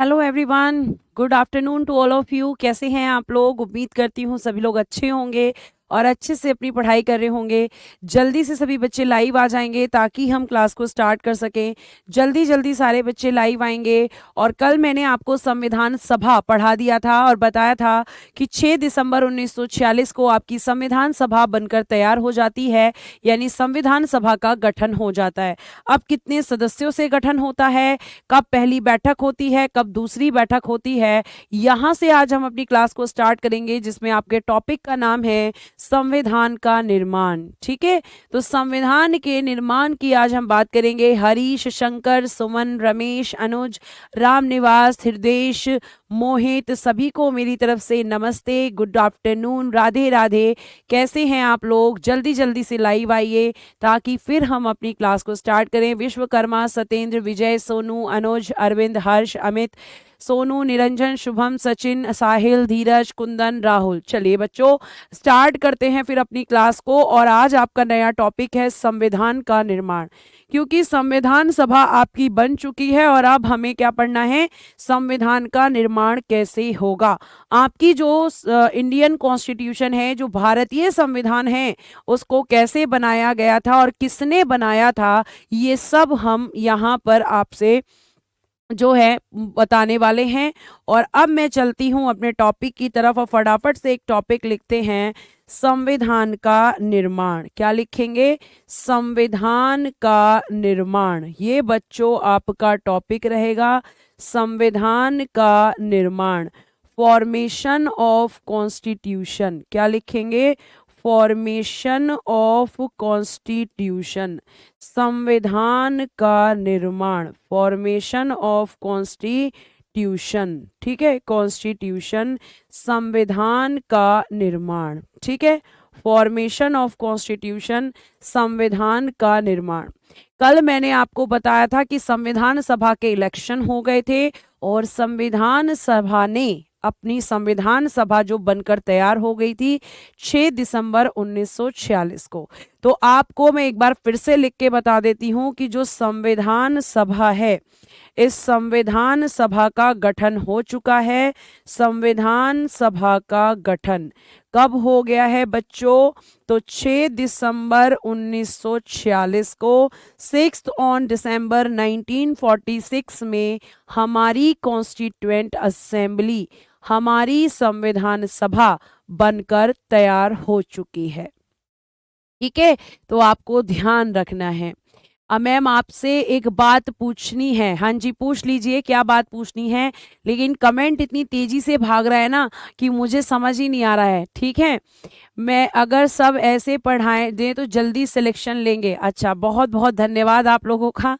Hello everyone, good afternoon to all of you. कैसे हैं आप लोग? उम्मीद करती हूँ सभी लोग अच्छे होंगे और अच्छे से अपनी पढ़ाई कर रहे होंगे। जल्दी से सभी बच्चे लाइव आ जाएंगे ताकि हम क्लास को स्टार्ट कर सकें। जल्दी जल्दी सारे बच्चे लाइव आएंगे। और कल मैंने आपको संविधान सभा पढ़ा दिया था और बताया था कि 6 दिसंबर 1946 को आपकी संविधान सभा बनकर तैयार हो जाती है, यानी संविधान सभा का गठन हो जाता है। अब कितने सदस्यों से गठन होता है, कब पहली बैठक होती है, कब दूसरी बैठक होती है, यहाँ से आज हम अपनी क्लास को स्टार्ट करेंगे, जिसमें आपके टॉपिक का नाम है संविधान का निर्माण। ठीक है, तो संविधान के निर्माण की आज हम बात करेंगे। हरीश, शंकर, सुमन, रमेश, अनुज, रामनिवास, हृदेश, मोहित, सभी को मेरी तरफ से नमस्ते, गुड आफ्टरनून, राधे राधे। कैसे हैं आप लोग? जल्दी जल्दी से लाइव आइए ताकि फिर हम अपनी क्लास को स्टार्ट करें। विश्वकर्मा, सत्येंद्र, विजय, सोनू, अनुज, अरविंद, हर्ष, अमित, सोनू, निरंजन, शुभम, सचिन, साहिल, धीरज, कुंदन, राहुल। चलिए बच्चों, स्टार्ट करते हैं फिर अपनी क्लास को। और आज आपका नया टॉपिक है संविधान का निर्माण, क्योंकि संविधान सभा आपकी बन चुकी है और अब हमें क्या पढ़ना है, संविधान का निर्माण कैसे होगा। आपकी जो इंडियन कॉन्स्टिट्यूशन है, जो भारतीय संविधान है, उसको कैसे बनाया गया था और किसने बनाया था, ये सब हम यहाँ पर आपसे जो है बताने वाले हैं। और अब मैं चलती हूँ अपने टॉपिक की तरफ और फटाफट से एक टॉपिक लिखते हैं, संविधान का निर्माण। क्या लिखेंगे? संविधान का निर्माण। ये बच्चों आपका टॉपिक रहेगा, संविधान का निर्माण। Formation of constitution. क्या लिखेंगे? Formation of constitution. संविधान का निर्माण, फॉर्मेशन ऑफ कॉन्स्टिट्यूशन। ठीक है, कॉन्स्टिट्यूशन, संविधान का निर्माण। ठीक है, फॉर्मेशन ऑफ कॉन्स्टिट्यूशन, संविधान का निर्माण। कल मैंने आपको बताया था कि संविधान सभा के इलेक्शन हो गए थे और संविधान सभा ने अपनी संविधान सभा जो बनकर तैयार हो गई थी 6 दिसंबर 1946 को। तो आपको मैं एक बार फिर से लिख के बता देती हूँ कि जो संविधान सभा है, इस संविधान सभा का गठन हो चुका है। संविधान सभा का गठन कब हो गया है बच्चों? तो 6 दिसंबर 1946 को, 6 ऑन दिसंबर 1946 में हमारी कॉन्स्टिट्यूएंट असेंबली, हमारी संविधान सभा बनकर तैयार हो चुकी है। ठीक है, तो आपको ध्यान रखना है। मैम आपसे एक बात पूछनी है। हाँ जी, पूछ लीजिए, क्या बात पूछनी है? लेकिन कमेंट इतनी तेजी से भाग रहा है ना कि मुझे समझ ही नहीं आ रहा है। ठीक है, मैं अगर सब ऐसे पढ़ाएं दें तो जल्दी सिलेक्शन लेंगे। अच्छा, बहुत बहुत धन्यवाद आप लोगों का।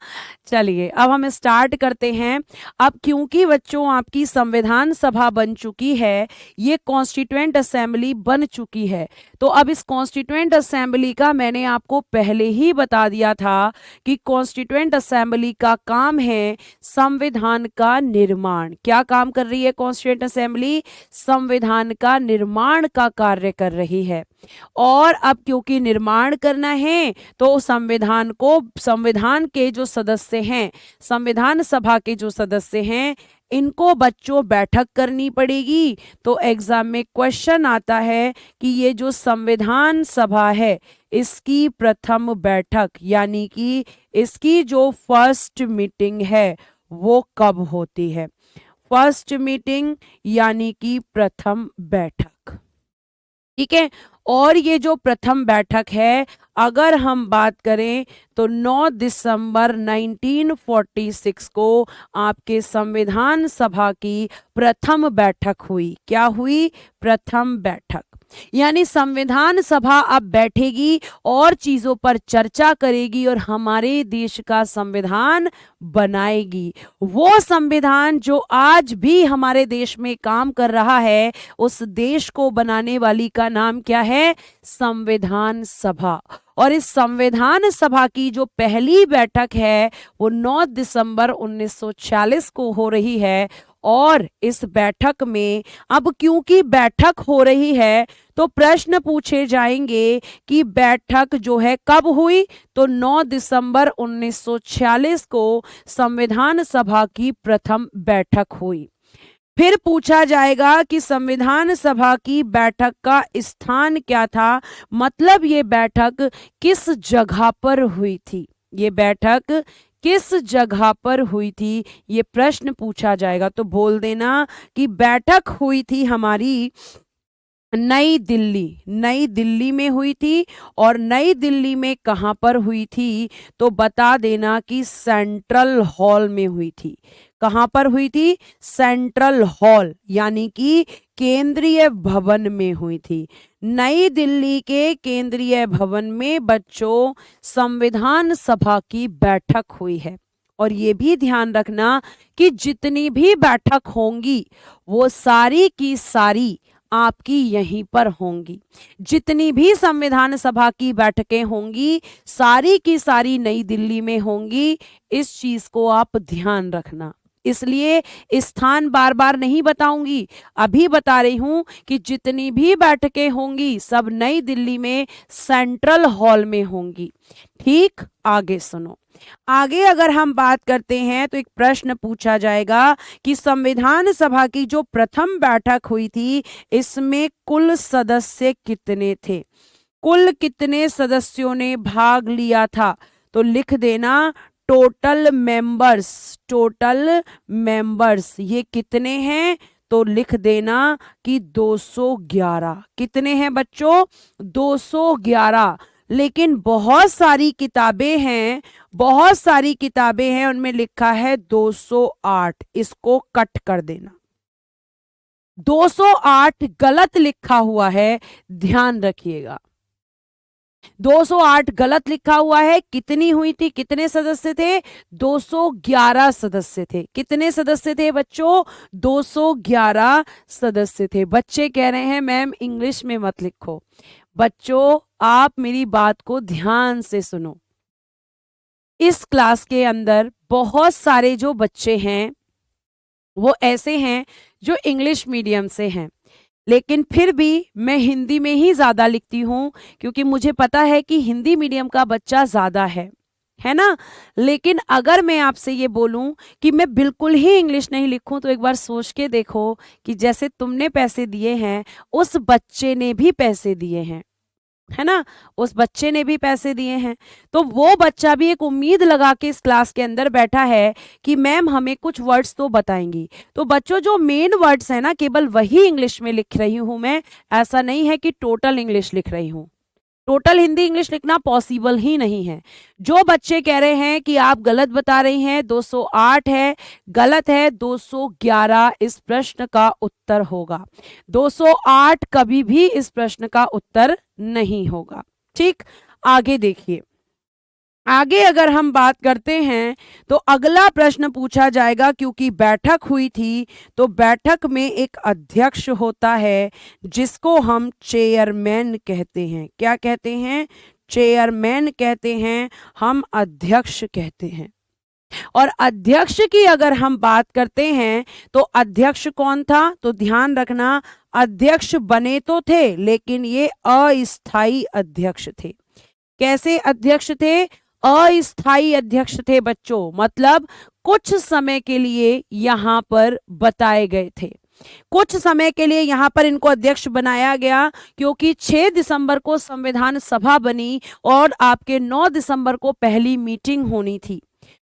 चलिए अब हम स्टार्ट करते हैं। अब क्योंकि बच्चों आपकी संविधान सभा बन चुकी है, ये कॉन्स्टिट्यूएंट असेंबली बन चुकी है, तो अब इस कॉन्स्टिट्यूएंट असेंबली का मैंने आपको पहले ही बता दिया था कि कॉन्स्टिट्यूएंट असेंबली का काम है संविधान का निर्माण। क्या काम कर रही है कॉन्स्टिट्यूएंट असेंबली? संविधान का निर्माण का कार्य कर रही है। और अब क्योंकि निर्माण करना है तो संविधान को, संविधान के जो सदस्य हैं, संविधान सभा के जो सदस्य हैं, इनको बच्चों बैठक करनी पड़ेगी। तो एग्जाम में क्वेश्चन आता है कि ये जो संविधान सभा है, इसकी प्रथम बैठक यानी कि इसकी जो फर्स्ट मीटिंग है वो कब होती है? फर्स्ट मीटिंग यानी कि प्रथम बैठक। ठीक है, और ये जो प्रथम बैठक है, अगर हम बात करें तो 9 दिसंबर 1946 को आपके संविधान सभा की प्रथम बैठक हुई। क्या हुई? प्रथम बैठक। यानी संविधान सभा अब बैठेगी और चीजों पर चर्चा करेगी और हमारे देश का संविधान बनाएगी। वो संविधान जो आज भी हमारे देश में काम कर रहा है, उस देश को बनाने वाली का नाम क्या है? संविधान सभा। और इस संविधान सभा की जो पहली बैठक है वो 9 दिसंबर 1946 को हो रही है और इस बैठक में अब क्योंकि बैठक हो रही है तो प्रश्न पूछे जाएंगे कि बैठक जो है कब हुई, तो 9 दिसंबर 1946 को संविधान सभा की प्रथम बैठक हुई। फिर पूछा जाएगा कि संविधान सभा की बैठक का स्थान क्या था, मतलब ये बैठक किस जगह पर हुई थी, ये बैठक किस जगह पर हुई थी, ये प्रश्न पूछा जाएगा। तो बोल देना कि बैठक हुई थी हमारी नई दिल्ली, नई दिल्ली में हुई थी। और नई दिल्ली में कहाँ पर हुई थी, तो बता देना कि सेंट्रल हॉल में हुई थी। कहाँ पर हुई थी, सेंट्रल हॉल यानी कि केंद्रीय भवन में हुई थी। नई दिल्ली के केंद्रीय भवन में बच्चों संविधान सभा की बैठक हुई है। और ये भी ध्यान रखना कि जितनी भी बैठक होंगी वो सारी की सारी आपकी यहीं पर होंगी। जितनी भी संविधान सभा की बैठकें होंगी सारी की सारी नई दिल्ली में होंगी, इस चीज को आप ध्यान रखना। इसलिए स्थान बार बार नहीं बताऊंगी, अभी बता रही हूं कि जितनी भी बैठकें होंगी सब नई दिल्ली में सेंट्रल हॉल में होंगी। ठीक, आगे सुनो। आगे अगर हम बात करते हैं तो एक प्रश्न पूछा जाएगा कि संविधान सभा की जो प्रथम बैठक हुई थी इसमें कुल सदस्य कितने थे, कुल कितने सदस्यों ने भाग लिया था, तो लिख देना टोटल मेंबर्स, टोटल मेंबर्स ये कितने हैं, तो लिख देना कि 211। कितने हैं बच्चों, 211। लेकिन बहुत सारी किताबें हैं, बहुत सारी किताबें हैं उनमें लिखा है 208, इसको कट कर देना। 208 गलत लिखा हुआ है, ध्यान रखिएगा। 208 गलत लिखा हुआ है। कितनी हुई थी, कितने सदस्य थे, 211 सदस्य थे। कितने सदस्य थे बच्चों, 211 सदस्य थे। बच्चे कह रहे हैं मैम इंग्लिश में मत लिखो। बच्चों आप मेरी बात को ध्यान से सुनो। इस क्लास के अंदर बहुत सारे जो बच्चे हैं वो ऐसे हैं जो इंग्लिश मीडियम से हैं, लेकिन फिर भी मैं हिंदी में ही ज़्यादा लिखती हूँ क्योंकि मुझे पता है कि हिंदी मीडियम का बच्चा ज़्यादा है ना। लेकिन अगर मैं आपसे ये बोलूं कि मैं बिल्कुल ही इंग्लिश नहीं लिखूं तो एक बार सोच के देखो कि जैसे तुमने पैसे दिए हैं उस बच्चे ने भी पैसे दिए हैं, है ना, उस बच्चे ने भी पैसे दिए हैं। तो वो बच्चा भी एक उम्मीद लगा के इस क्लास के अंदर बैठा है कि मैम हमें कुछ वर्ड्स तो बताएंगी। तो बच्चों जो मेन वर्ड्स है ना केवल वही इंग्लिश में लिख रही हूं मैं, ऐसा नहीं है कि टोटल इंग्लिश लिख रही हूं। टोटल हिंदी इंग्लिश लिखना पॉसिबल ही नहीं है। जो बच्चे कह रहे हैं कि आप गलत बता रही हैं 208 है, गलत है, 211 इस प्रश्न का उत्तर होगा। 208 कभी भी इस प्रश्न का उत्तर नहीं होगा। ठीक, आगे देखिए। आगे अगर हम बात करते हैं तो अगला प्रश्न पूछा जाएगा, क्योंकि बैठक हुई थी तो बैठक में एक अध्यक्ष होता है जिसको हम चेयरमैन कहते हैं। क्या कहते हैं, चेयरमैन कहते हैं, हम अध्यक्ष कहते हैं। और अध्यक्ष की अगर हम बात करते हैं तो अध्यक्ष कौन था, तो ध्यान रखना अध्यक्ष बने तो थे लेकिन ये अस्थाई अध्यक्ष थे। कैसे अध्यक्ष थे, अस्थाई अध्यक्ष थे बच्चों, मतलब कुछ समय के लिए यहां पर बताए गए थे। कुछ समय के लिए यहां पर इनको अध्यक्ष बनाया गया क्योंकि 6 दिसंबर को संविधान सभा बनी और आपके 9 दिसंबर को पहली मीटिंग होनी थी।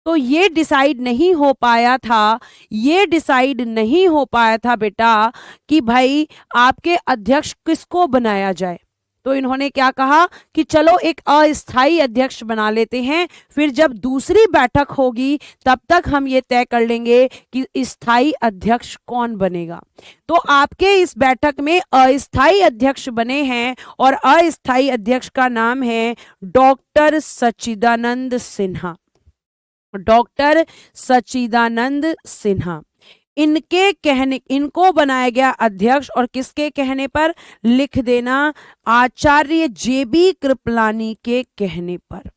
तो ये डिसाइड नहीं हो पाया था, ये डिसाइड नहीं हो पाया था बेटा कि भाई आपके अध्यक्ष किसको बनाया जाए। तो इन्होंने क्या कहा कि चलो एक अस्थाई अध्यक्ष बना लेते हैं, फिर जब दूसरी बैठक होगी तब तक हम ये तय कर लेंगे कि स्थाई अध्यक्ष कौन बनेगा। तो आपके इस बैठक में अस्थाई अध्यक्ष बने हैं और अस्थाई अध्यक्ष का नाम है डॉक्टर सच्चिदानंद सिन्हा। डॉक्टर सच्चिदानंद सिन्हा, इनको बनाया गया अध्यक्ष। और किसके कहने पर, लिख देना आचार्य जेबी कृपलानी के कहने पर।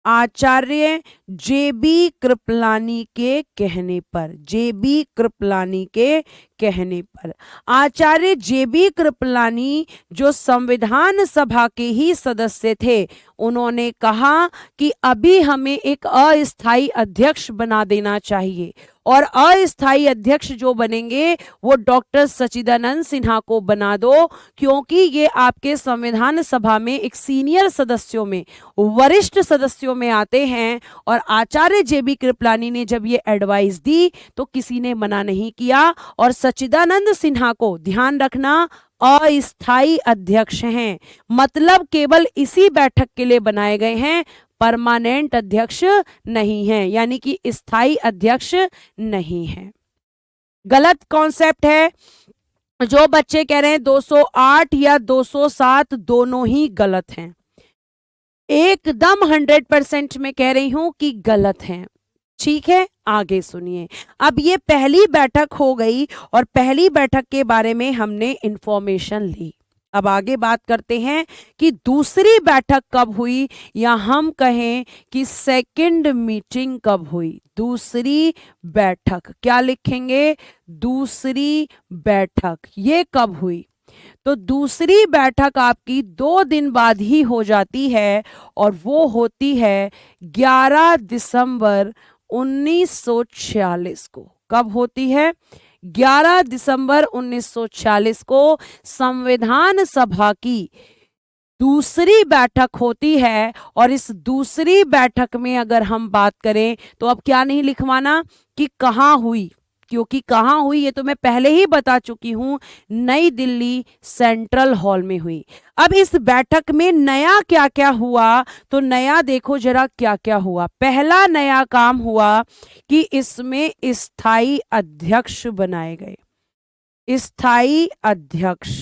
आचार्य जेबी कृपलानी के कहने पर, जेबी कृपलानी के कहने पर, आचार्य जेबी कृपलानी जो संविधान सभा के ही सदस्य थे, उन्होंने कहा कि अभी हमें एक अस्थायी अध्यक्ष बना देना चाहिए और अस्थायी अध्यक्ष जो बनेंगे वो डॉक्टर सच्चिदानंद सिन्हा को बना दो, क्योंकि ये आपके संविधान सभा में एक सीनियर सदस्यों में, वरिष्ठ सदस्यों में आते हैं। और आचार्य जेबी कृपलानी ने जब ये एडवाइस दी तो किसी ने मना नहीं किया और सच्चिदानंद सिन्हा को, ध्यान रखना, अस्थायी अध्यक्ष हैं, मतलब केवल इसी बैठक के लिए बनाए गए हैं, परमानेंट अध्यक्ष नहीं है, यानी कि स्थायी अध्यक्ष नहीं है। गलत कॉन्सेप्ट है। जो बच्चे कह रहे हैं 208 या 207 दोनों ही गलत हैं, एकदम 100% में कह रही हूं कि गलत हैं। ठीक है, आगे सुनिए। अब ये पहली बैठक हो गई और पहली बैठक के बारे में हमने इंफॉर्मेशन ली। अब आगे बात करते हैं कि दूसरी बैठक कब हुई, या हम कहें कि सेकंड मीटिंग कब हुई। दूसरी बैठक क्या लिखेंगे, दूसरी बैठक ये कब हुई। तो दूसरी बैठक आपकी 2 दिन बाद ही हो जाती है और वो होती है 11 दिसंबर 1946 को। कब होती है, 11 दिसंबर 1946 को संविधान सभा की दूसरी बैठक होती है। और इस दूसरी बैठक में अगर हम बात करें तो अब क्या नहीं लिखवाना कि कहाँ हुई, क्योंकि कहाँ हुई ये तो मैं पहले ही बता चुकी हूं, नई दिल्ली सेंट्रल हॉल में हुई। अब इस बैठक में नया क्या क्या हुआ, तो नया देखो जरा क्या क्या हुआ। पहला नया काम हुआ कि इसमें स्थायी अध्यक्ष बनाए गए। स्थायी अध्यक्ष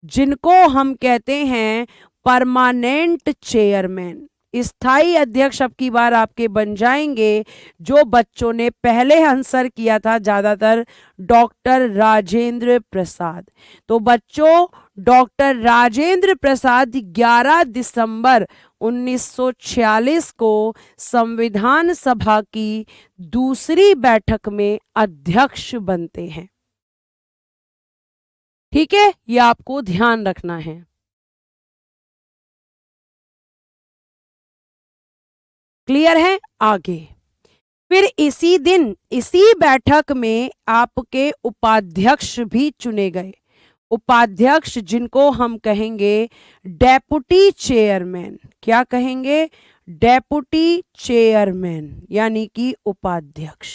जिनको हम कहते हैं परमानेंट चेयरमैन। स्थायी अध्यक्ष अब की बार आपके बन जाएंगे, जो बच्चों ने पहले आंसर किया था ज्यादातर, डॉक्टर राजेंद्र प्रसाद। तो बच्चों डॉक्टर राजेंद्र प्रसाद 11 दिसंबर 1946 को संविधान सभा की दूसरी बैठक में अध्यक्ष बनते हैं। ठीक है, ये आपको ध्यान रखना है। क्लियर है, आगे फिर इसी दिन इसी बैठक में आपके उपाध्यक्ष भी चुने गए। उपाध्यक्ष जिनको हम कहेंगे डेपुटी चेयरमैन। क्या कहेंगे, डेपुटी चेयरमैन यानी कि उपाध्यक्ष।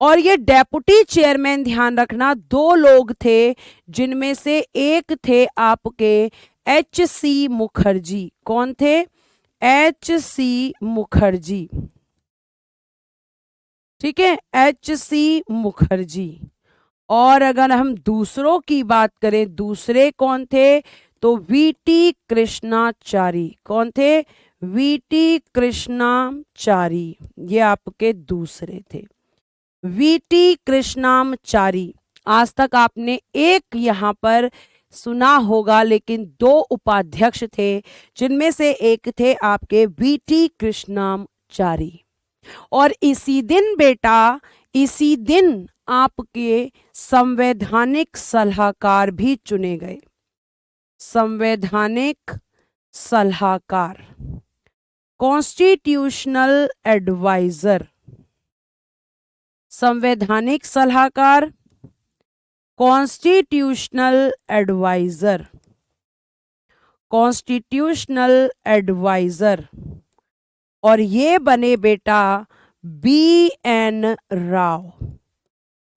और ये डेपुटी चेयरमैन ध्यान रखना 2 लोग थे, जिनमें से एक थे आपके H.C. मुखर्जी। कौन थे, H.C. मुखर्जी। ठीक है, H.C. मुखर्जी। और अगर हम दूसरों की बात करें, दूसरे कौन थे, तो V.T. कृष्णाचारी। कौन थे, V.T. कृष्णाचारी। ये आपके दूसरे थे, V.T. कृष्णाचारी। आज तक आपने एक यहां पर सुना होगा, लेकिन 2 उपाध्यक्ष थे, जिनमें से एक थे आपके V.T. कृष्णाचारी। और इसी दिन बेटा, इसी दिन आपके संवैधानिक सलाहकार भी चुने गए। संवैधानिक सलाहकार, कॉन्स्टिट्यूशनल एडवाइजर। संवैधानिक सलाहकार, कॉन्स्टिट्यूशनल एडवाइजर, कॉन्स्टिट्यूशनल एडवाइजर। और ये बने बेटा B.N. राव।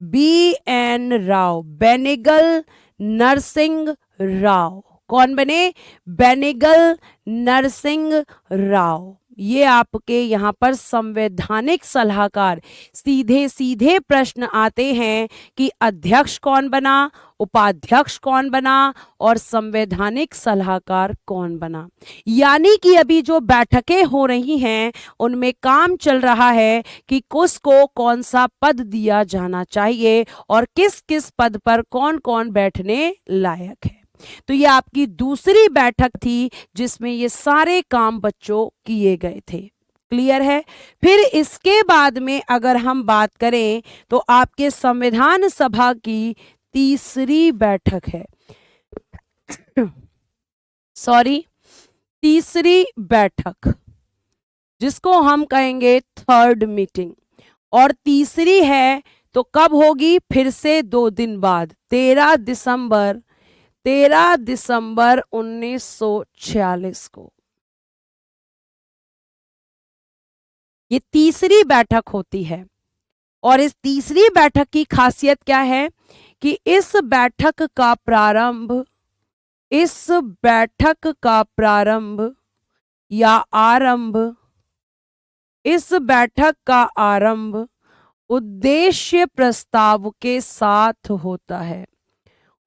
B.N. राव, बेनेगल नरसिंह राव। कौन बने, बेनेगल नरसिंह राव। ये आपके यहाँ पर संवैधानिक सलाहकार। सीधे सीधे प्रश्न आते हैं कि अध्यक्ष कौन बना, उपाध्यक्ष कौन बना और संवैधानिक सलाहकार कौन बना। यानी कि अभी जो बैठकें हो रही हैं उनमें काम चल रहा है कि किसको कौन सा पद दिया जाना चाहिए और किस किस पद पर कौन कौन बैठने लायक है। तो ये आपकी दूसरी बैठक थी जिसमें ये सारे काम बच्चों किए गए थे। क्लियर है। फिर इसके बाद में अगर हम बात करें तो आपके संविधान सभा की तीसरी बैठक है, सॉरी तीसरी बैठक, जिसको हम कहेंगे थर्ड मीटिंग। और तीसरी है तो कब होगी, फिर से 2 दिन बाद, 13 दिसंबर 1946 को ये तीसरी बैठक होती है। और इस तीसरी बैठक की खासियत क्या है कि इस बैठक का प्रारंभ या आरंभ, इस बैठक का आरंभ उद्देश्य प्रस्ताव के साथ होता है।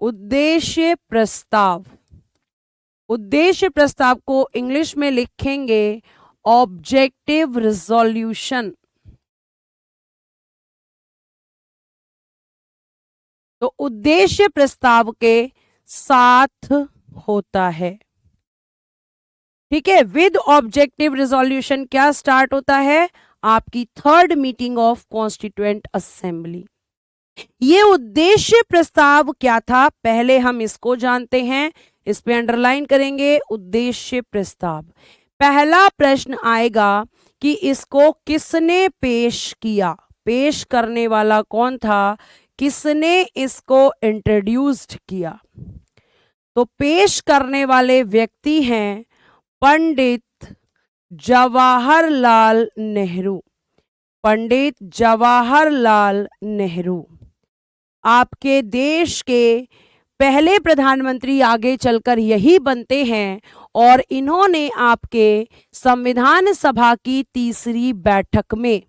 उद्देश्य प्रस्ताव को इंग्लिश में लिखेंगे ऑब्जेक्टिव रिजोल्यूशन। तो उद्देश्य प्रस्ताव के साथ होता है, ठीक है। विद ऑब्जेक्टिव रिजोल्यूशन क्या स्टार्ट होता है, आपकी third meeting of constituent assembly. ये उद्देश्य प्रस्ताव क्या था, पहले हम इसको जानते हैं, इस पे अंडरलाइन करेंगे। उद्देश्य प्रस्ताव, पहला प्रश्न आएगा कि इसको किसने पेश किया, पेश करने वाला कौन था, किसने इसको इंट्रोड्यूस्ड किया। तो पेश करने वाले व्यक्ति हैं पंडित जवाहरलाल नेहरू। पंडित जवाहरलाल नेहरू आपके देश के पहले प्रधानमंत्री आगे चलकर यही बनते हैं। और इन्होंने आपके संविधान सभा की तीसरी बैठक में,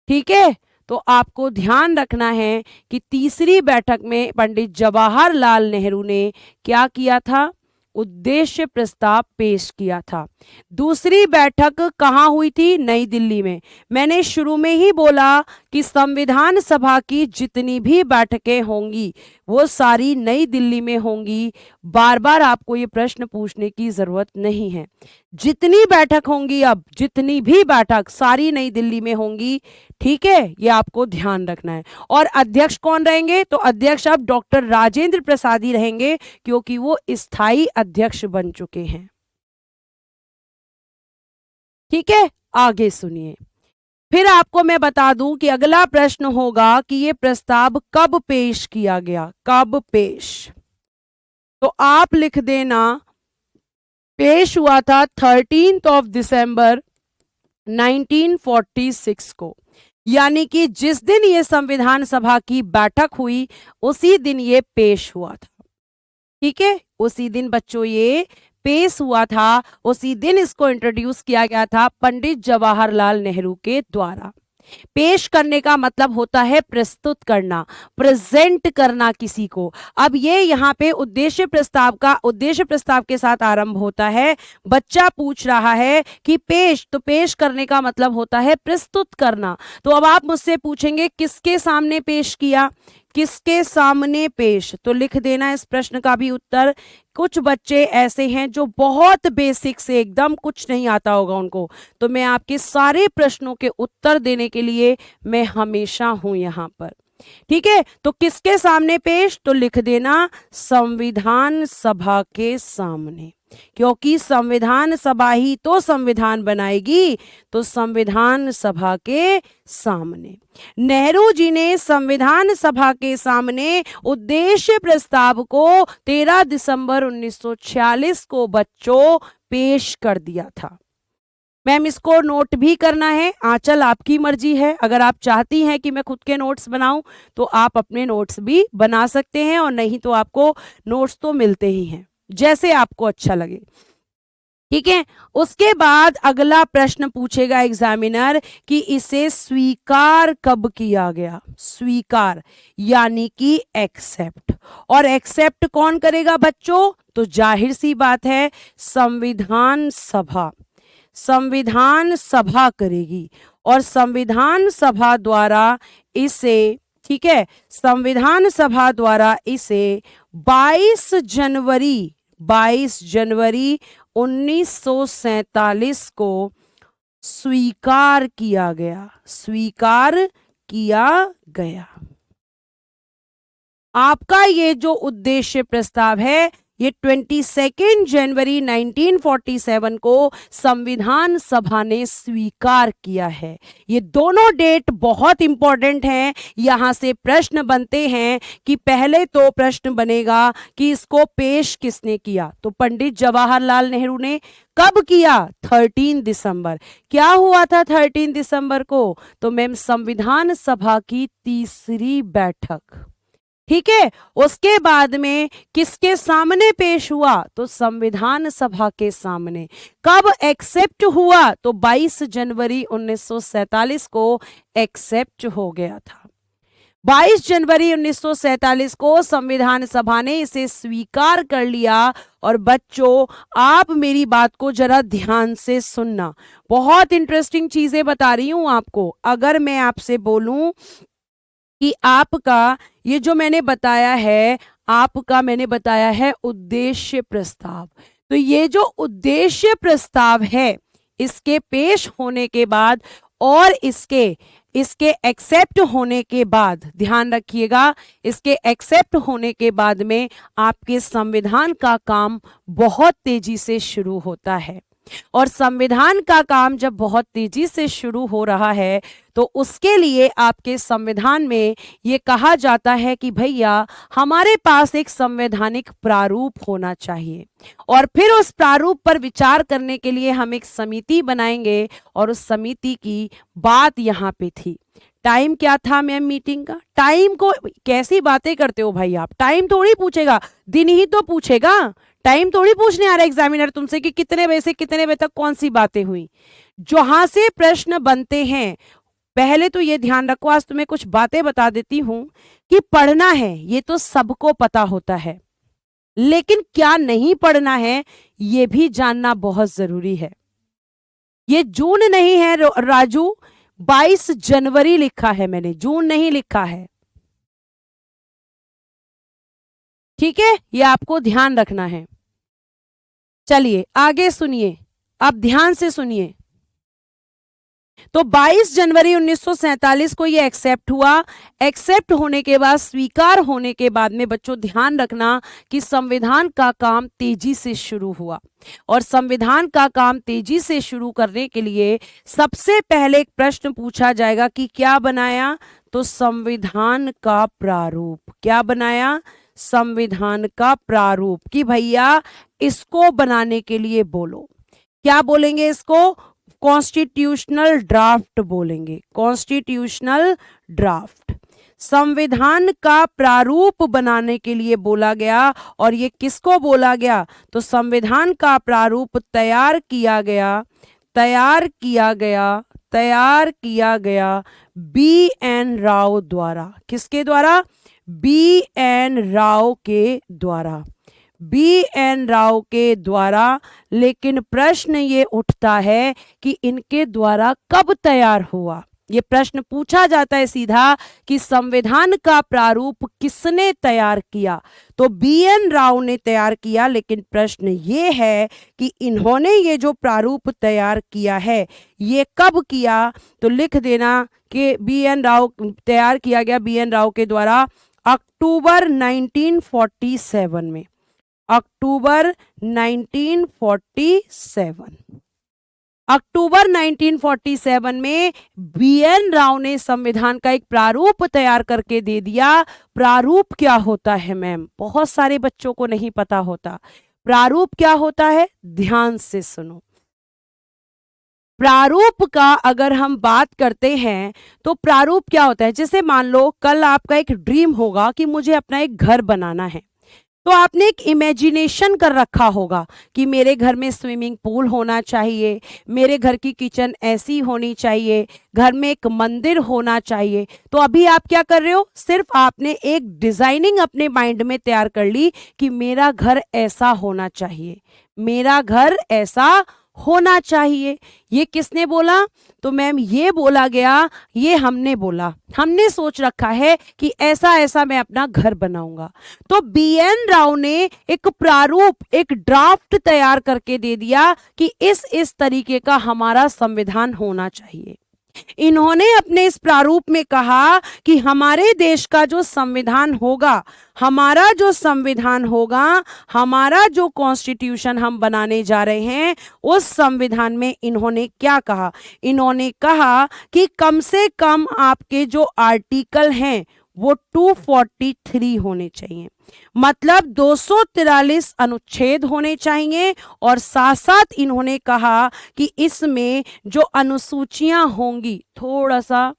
ठीक है, तो आपको ध्यान रखना है कि तीसरी बैठक में पंडित जवाहरलाल नेहरू ने क्या किया था, उद्देश्य प्रस्ताव पेश किया था। दूसरी बैठक कहाँ हुई थी, नई दिल्ली में। मैंने शुरू में ही बोला कि संविधान सभा की जितनी भी बैठकें होंगी वो सारी नई दिल्ली में होंगी। बार बार आपको ये प्रश्न पूछने की जरूरत नहीं है, जितनी बैठक होंगी, अब जितनी भी बैठक सारी नई दिल्ली में होंगी, ठीक है, ये आपको ध्यान रखना है। और अध्यक्ष कौन रहेंगे, तो अध्यक्ष अब डॉक्टर राजेंद्र प्रसाद ही रहेंगे, क्योंकि वो स्थायी अध्यक्ष बन चुके हैं। ठीक है, आगे सुनिए। फिर आपको मैं बता दूं कि अगला प्रश्न होगा कि ये प्रस्ताव कब पेश किया गया, कब पेश। तो आप लिख देना, पेश हुआ था 13 दिसंबर 1946 को, यानी कि जिस दिन ये संविधान सभा की बैठक हुई उसी दिन ये पेश हुआ था। ठीक है, उसी दिन बच्चों ये पेश हुआ था, उसी दिन इसको इंट्रोड्यूस किया गया था पंडित जवाहरलाल नेहरू के द्वारा। पेश करने का मतलब होता है प्रस्तुत करना, प्रेजेंट करना किसी को। अब ये यहाँ पे उद्देश्य प्रस्ताव के साथ आरंभ होता है। बच्चा पूछ रहा है कि पेश, तो पेश करने का मतलब होता है प्रस्तुत करना। तो अब आप मुझसे पूछेंगे किसके सामने पेश किया, किसके सामने पेश, तो लिख देना इस प्रश्न का भी उत्तर। कुछ बच्चे ऐसे हैं जो बहुत बेसिक से एकदम कुछ नहीं आता होगा उनको, तो मैं आपके सारे प्रश्नों के उत्तर देने के लिए मैं हमेशा हूं यहाँ पर। ठीक है, तो किसके सामने पेश, तो लिख देना संविधान सभा के सामने, क्योंकि संविधान सभा ही तो संविधान बनाएगी, तो संविधान सभा के सामने। नेहरू जी ने संविधान सभा के सामने उद्देश्य प्रस्ताव को 13 दिसंबर 1946 को बच्चों पेश कर दिया था। मैम इसको नोट भी करना है, आंचल आपकी मर्जी है। अगर आप चाहती हैं कि मैं खुद के नोट्स बनाऊं तो आप अपने नोट्स भी बना सकते हैं, और नहीं तो आपको नोट्स तो मिलते ही हैं, जैसे आपको अच्छा लगे। ठीक है, उसके बाद अगला प्रश्न पूछेगा एग्जामिनर कि इसे स्वीकार कब किया गया। स्वीकार यानी कि एक्सेप्ट, और एक्सेप्ट कौन करेगा बच्चों, तो जाहिर सी बात है संविधान सभा, संविधान सभा करेगी, और संविधान सभा द्वारा इसे, ठीक है, संविधान सभा द्वारा इसे 22 जनवरी 1947 को स्वीकार किया गया। आपका ये जो उद्देश्य प्रस्ताव है ये 22 जनवरी 1947 को संविधान सभा ने स्वीकार किया है। ये दोनों डेट बहुत इंपॉर्टेंट हैं। यहां से प्रश्न बनते हैं कि पहले तो प्रश्न बनेगा कि इसको पेश किसने किया, तो पंडित जवाहरलाल नेहरू ने। कब किया? 13 दिसंबर। क्या हुआ था 13 दिसंबर को? तो मैम संविधान सभा की तीसरी बैठक, ठीक है। उसके बाद में किसके सामने पेश हुआ? तो संविधान सभा के सामने। कब एक्सेप्ट हुआ? तो 22 जनवरी 1947 को एक्सेप्ट हो गया था। 22 जनवरी 1947 को संविधान सभा ने इसे स्वीकार कर लिया। और बच्चों आप मेरी बात को जरा ध्यान से सुनना, बहुत इंटरेस्टिंग चीजें बता रही हूं आपको। अगर मैं आपसे बोलूं कि आपका ये जो मैंने बताया है उद्देश्य प्रस्ताव, तो ये जो उद्देश्य प्रस्ताव है इसके पेश होने के बाद और इसके एक्सेप्ट होने के बाद, ध्यान रखिएगा, इसके एक्सेप्ट होने के बाद में आपके संविधान का काम बहुत तेजी से शुरू होता है। और संविधान का काम जब बहुत तेजी से शुरू हो रहा है तो उसके लिए आपके संविधान में ये कहा जाता है कि भैया हमारे पास एक संवैधानिक प्रारूप होना चाहिए। और फिर उस प्रारूप पर विचार करने के लिए हम एक समिति बनाएंगे। और उस समिति की बात यहाँ पे थी। टाइम क्या था मैम मीटिंग का? टाइम को कैसी बातें करते हो भाई आप? टाइम थोड़ी पूछेगा, दिन ही तो पूछेगा। टाइम थोड़ी पूछने आ रहा है एग्जामिनर तुमसे कि कितने बजे से कितने बजे तक कौन सी बातें हुई। जहां से प्रश्न बनते हैं, पहले तो ये ध्यान रखो, आज तुम्हें कुछ बातें बता देती हूं कि पढ़ना है ये तो सबको पता होता है, लेकिन क्या नहीं पढ़ना है ये भी जानना बहुत जरूरी है। ये जून नहीं है राजू, 22 जनवरी लिखा है मैंने, जून नहीं लिखा है, ठीक है। ये आपको ध्यान रखना है। चलिए आगे सुनिए, अब ध्यान से सुनिए। तो 22 जनवरी 1947 को ये एक्सेप्ट हुआ। एक्सेप्ट होने के बाद, स्वीकार होने के बाद में बच्चों ध्यान रखना कि संविधान का काम तेजी से शुरू हुआ। और संविधान का काम तेजी से शुरू करने के लिए सबसे पहले एक प्रश्न पूछा जाएगा कि क्या बनाया? तो संविधान का प्रारूप। क्या बनाया? संविधान का प्रारूप। कि भैया इसको बनाने के लिए बोलो, क्या बोलेंगे इसको? कॉन्स्टिट्यूशनल ड्राफ्ट बोलेंगे। कॉन्स्टिट्यूशनल ड्राफ्ट संविधान का प्रारूप बनाने के लिए बोला गया। और ये किसको बोला गया? तो संविधान का प्रारूप तैयार किया गया B.N. राव द्वारा। किसके द्वारा? B.N. राव के द्वारा। B.N. राव के द्वारा। लेकिन प्रश्न ये उठता है कि इनके द्वारा कब तैयार हुआ? ये प्रश्न पूछा जाता है सीधा कि संविधान का प्रारूप किसने तैयार किया? तो B.N. राव ने तैयार किया। लेकिन प्रश्न ये है कि इन्होंने ये जो प्रारूप तैयार किया है ये कब किया? तो लिख देना कि B.N. राव तैयार किया गया B.N. राव के द्वारा अक्टूबर 1947 में। अक्टूबर 1947। अक्टूबर 1947 में B.N. राव ने संविधान का एक प्रारूप तैयार करके दे दिया। प्रारूप क्या होता है मैम? बहुत सारे बच्चों को नहीं पता होता। प्रारूप क्या होता है? ध्यान से सुनो। प्रारूप का अगर हम बात करते हैं तो प्रारूप क्या होता है? जैसे मान लो कल आपका एक ड्रीम होगा कि मुझे अपना एक घर बनाना है, तो आपने एक इमेजिनेशन कर रखा होगा कि मेरे घर में स्विमिंग पूल होना चाहिए, मेरे घर की किचन ऐसी होनी चाहिए, घर में एक मंदिर होना चाहिए। तो अभी आप क्या कर रहे हो? सिर्फ आपने एक डिजाइनिंग अपने माइंड में तैयार कर ली कि मेरा घर ऐसा होना चाहिए, मेरा घर ऐसा होना चाहिए। ये किसने बोला? तो मैम ये बोला गया, ये हमने बोला, हमने सोच रखा है कि ऐसा ऐसा मैं अपना घर बनाऊंगा। तो BN राव ने एक प्रारूप, एक ड्राफ्ट तैयार करके दे दिया कि इस तरीके का हमारा संविधान होना चाहिए। इन्होंने अपने इस प्रारूप में कहा कि हमारे देश का जो संविधान होगा, हमारा जो संविधान होगा, हमारा जो कॉन्स्टिट्यूशन हम बनाने जा रहे हैं, उस संविधान में इन्होंने क्या कहा? इन्होंने कहा कि कम से कम आपके जो आर्टिकल हैं वो 243 होने चाहिए, मतलब 243 अनुच्छेद होने चाहिए। और साथ साथ इन्होंने कहा कि इसमें जो अनुसूचियां होंगी, थोड़ा सा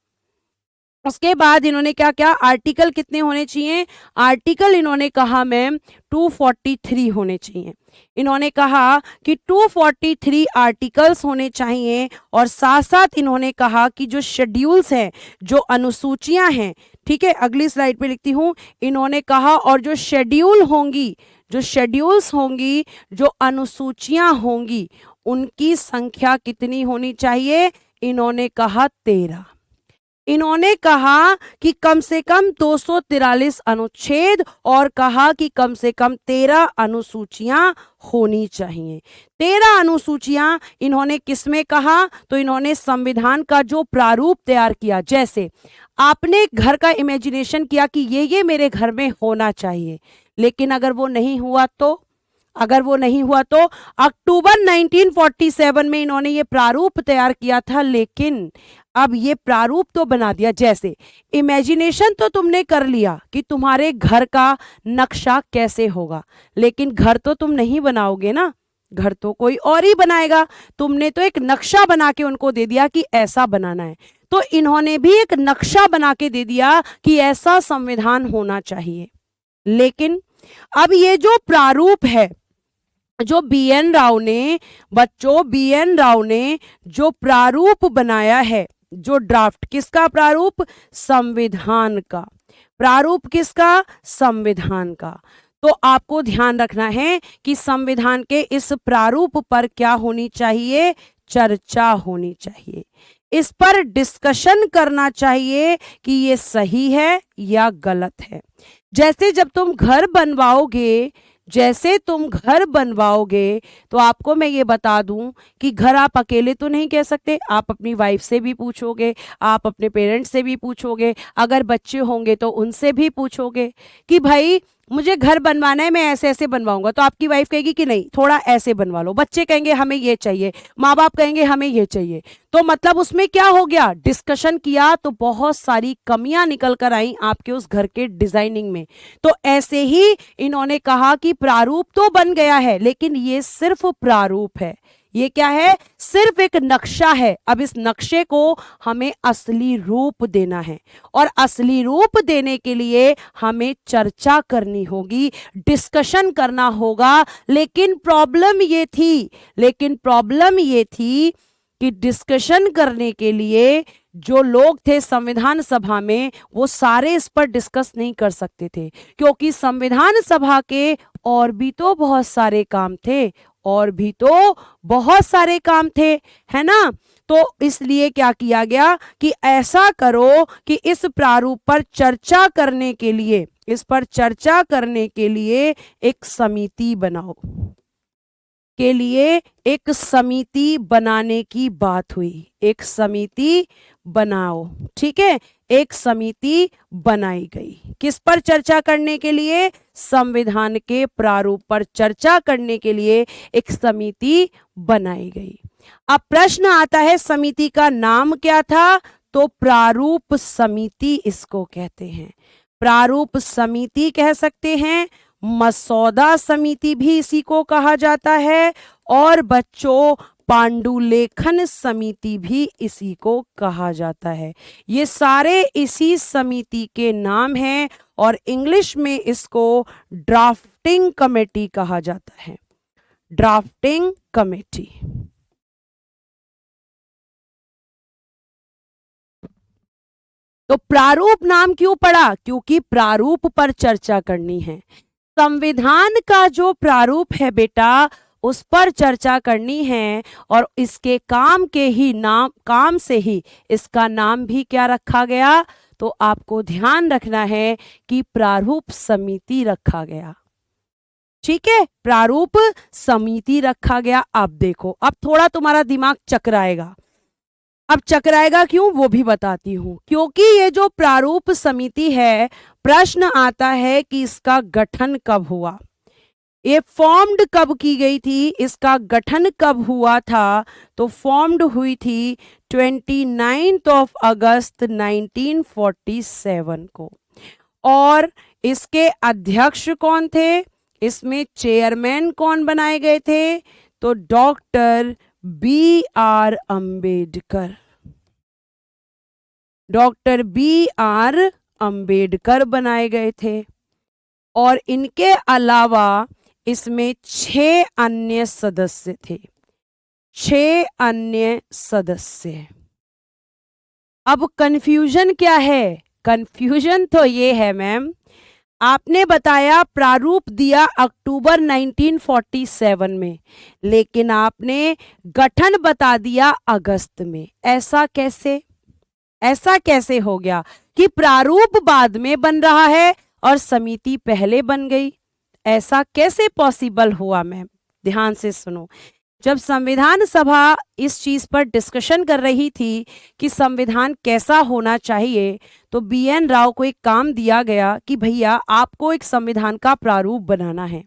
उसके बाद इन्होंने क्या क्या आर्टिकल कितने होने चाहिए? आर्टिकल इन्होंने कहा मैम 243 होने चाहिए। इन्होंने कहा कि 243 आर्टिकल्स होने चाहिए। और साथ साथ इन्होंने कहा कि जो शेड्यूल्स हैं, जो अनुसूचियां हैं, ठीक है, अगली स्लाइड पे लिखती हूं, इन्होंने कहा और जो शेड्यूल होंगी, जो शेड्यूल्स होंगी, जो अनुसूचियां होंगी, उनकी संख्या कितनी होनी चाहिए? इन्होंने कहा 13। इन्होंने कहा कि कम से कम 243 अनुच्छेद और कहा कि कम से कम 13 अनुसूचियां होनी चाहिए। 13 अनुसूचियां इन्होंने किसमें कहा? तो इन्होंने संविधान का जो प्रारूप तैयार किया, जैसे आपने घर का इमेजिनेशन किया कि ये मेरे घर में होना चाहिए, लेकिन अगर वो नहीं हुआ तो, अगर वो नहीं हुआ तो अक्टूबर 1947 में इन्होंने ये प्रारूप तैयार किया था, लेकिन अब ये प्रारूप तो बना दिया। जैसे इमेजिनेशन तो तुमने कर लिया कि तुम्हारे घर का नक्शा कैसे होगा, लेकिन घर तो तुम नहीं बनाओगे ना, घर तो कोई और ही बनाएगा। तुमने तो एक नक्शा बना के उनको दे दिया कि ऐसा बनाना है, तो इन्होंने भी एक नक्शा बना के दे दिया कि ऐसा संविधान होना चाहिए। लेकिन अब ये जो प्रारूप है, जो BN राव ने, बच्चों BN राव ने जो प्रारूप बनाया है, जो ड्राफ्ट, किसका प्रारूप? संविधान का प्रारूप, किसका? संविधान का। तो आपको ध्यान रखना है कि संविधान के इस प्रारूप पर क्या होनी चाहिए? चर्चा होनी चाहिए, इस पर डिस्कशन करना चाहिए कि ये सही है या गलत है। जैसे जब तुम घर बनवाओगे, जैसे तुम घर बनवाओगे, तो आपको मैं ये बता दूं कि घर आप अकेले तो नहीं कह सकते, आप अपनी वाइफ से भी पूछोगे, आप अपने पेरेंट्स से भी पूछोगे, अगर बच्चे होंगे तो उनसे भी पूछोगे कि भाई मुझे घर बनवाना है, मैं ऐसे ऐसे बनवाऊंगा। तो आपकी वाइफ कहेगी कि नहीं थोड़ा ऐसे बनवा लो, बच्चे कहेंगे हमें ये चाहिए, माँ बाप कहेंगे हमें ये चाहिए। तो मतलब उसमें क्या हो गया? डिस्कशन किया तो बहुत सारी कमियां निकल कर आई आपके उस घर के डिजाइनिंग में। तो ऐसे ही इन्होंने कहा कि प्रारूप तो बन गया है, लेकिन ये सिर्फ प्रारूप है, ये क्या है? सिर्फ एक नक्शा है। अब इस नक्शे को हमें असली रूप देना है, और असली रूप देने के लिए हमें चर्चा करनी होगी, डिस्कशन करना होगा। लेकिन प्रॉब्लम ये थी कि डिस्कशन करने के लिए जो लोग थे संविधान सभा में, वो सारे इस पर डिस्कस नहीं कर सकते थे, क्योंकि संविधान सभा के और भी तो बहुत सारे काम थे, और भी तो बहुत सारे काम थे, है ना। तो इसलिए क्या किया गया कि ऐसा करो कि इस प्रारूप पर चर्चा करने के लिए, इस पर चर्चा करने के लिए एक समिति बनाओ, के लिए एक समिति बनाने की बात हुई। एक समिति बनाओ, ठीक है, एक समिति बनाई गई। किस पर चर्चा करने के लिए? संविधान के प्रारूप पर चर्चा करने के लिए एक समिति बनाई गई। अब प्रश्न आता है समिति का नाम क्या था? तो प्रारूप समिति इसको कहते हैं, प्रारूप समिति कह सकते हैं, मसौदा समिति भी इसी को कहा जाता है, और बच्चों पांडुलेखन समिति भी इसी को कहा जाता है। ये सारे इसी समिति के नाम हैं, और इंग्लिश में इसको ड्राफ्टिंग कमेटी कहा जाता है, ड्राफ्टिंग कमेटी। तो प्रारूप नाम क्यों पड़ा? क्योंकि प्रारूप पर चर्चा करनी है। संविधान का जो प्रारूप है बेटा, उस पर चर्चा करनी है और इसके काम से ही इसका नाम भी क्या रखा गया, तो आपको ध्यान रखना है कि प्रारूप समिति रखा गया। ठीक है, प्रारूप समिति रखा गया। अब देखो, अब थोड़ा तुम्हारा दिमाग चकराएगा। अब चकराएगा क्यों, वो भी बताती हूं। क्योंकि ये जो प्रारूप समिति है, प्रश्न आता है कि इसका गठन कब हुआ, ये फॉर्म्ड कब की गई थी, इसका गठन कब हुआ था। तो फॉर्म्ड हुई थी 29 अगस्त 1947 को। और इसके अध्यक्ष कौन थे, इसमें चेयरमैन कौन बनाए गए थे, तो doctor B.R. Ambedkar. Doctor B.R. Ambedkar बनाए गए थे। और इनके अलावा इसमें 6 अन्य सदस्य थे, 6 अन्य सदस्य। अब कंफ्यूजन क्या है, कंफ्यूजन तो ये है मैम, आपने बताया प्रारूप दिया अक्टूबर 1947 में, लेकिन आपने गठन बता दिया अगस्त में। ऐसा कैसे, ऐसा कैसे हो गया कि प्रारूप बाद में बन रहा है और समिति पहले बन गई, ऐसा कैसे पॉसिबल हुआ मैम। ध्यान से सुनो, जब संविधान सभा इस चीज पर डिस्कशन कर रही थी कि संविधान कैसा होना चाहिए, तो BN राव को एक काम दिया गया कि भैया आपको एक संविधान का प्रारूप बनाना है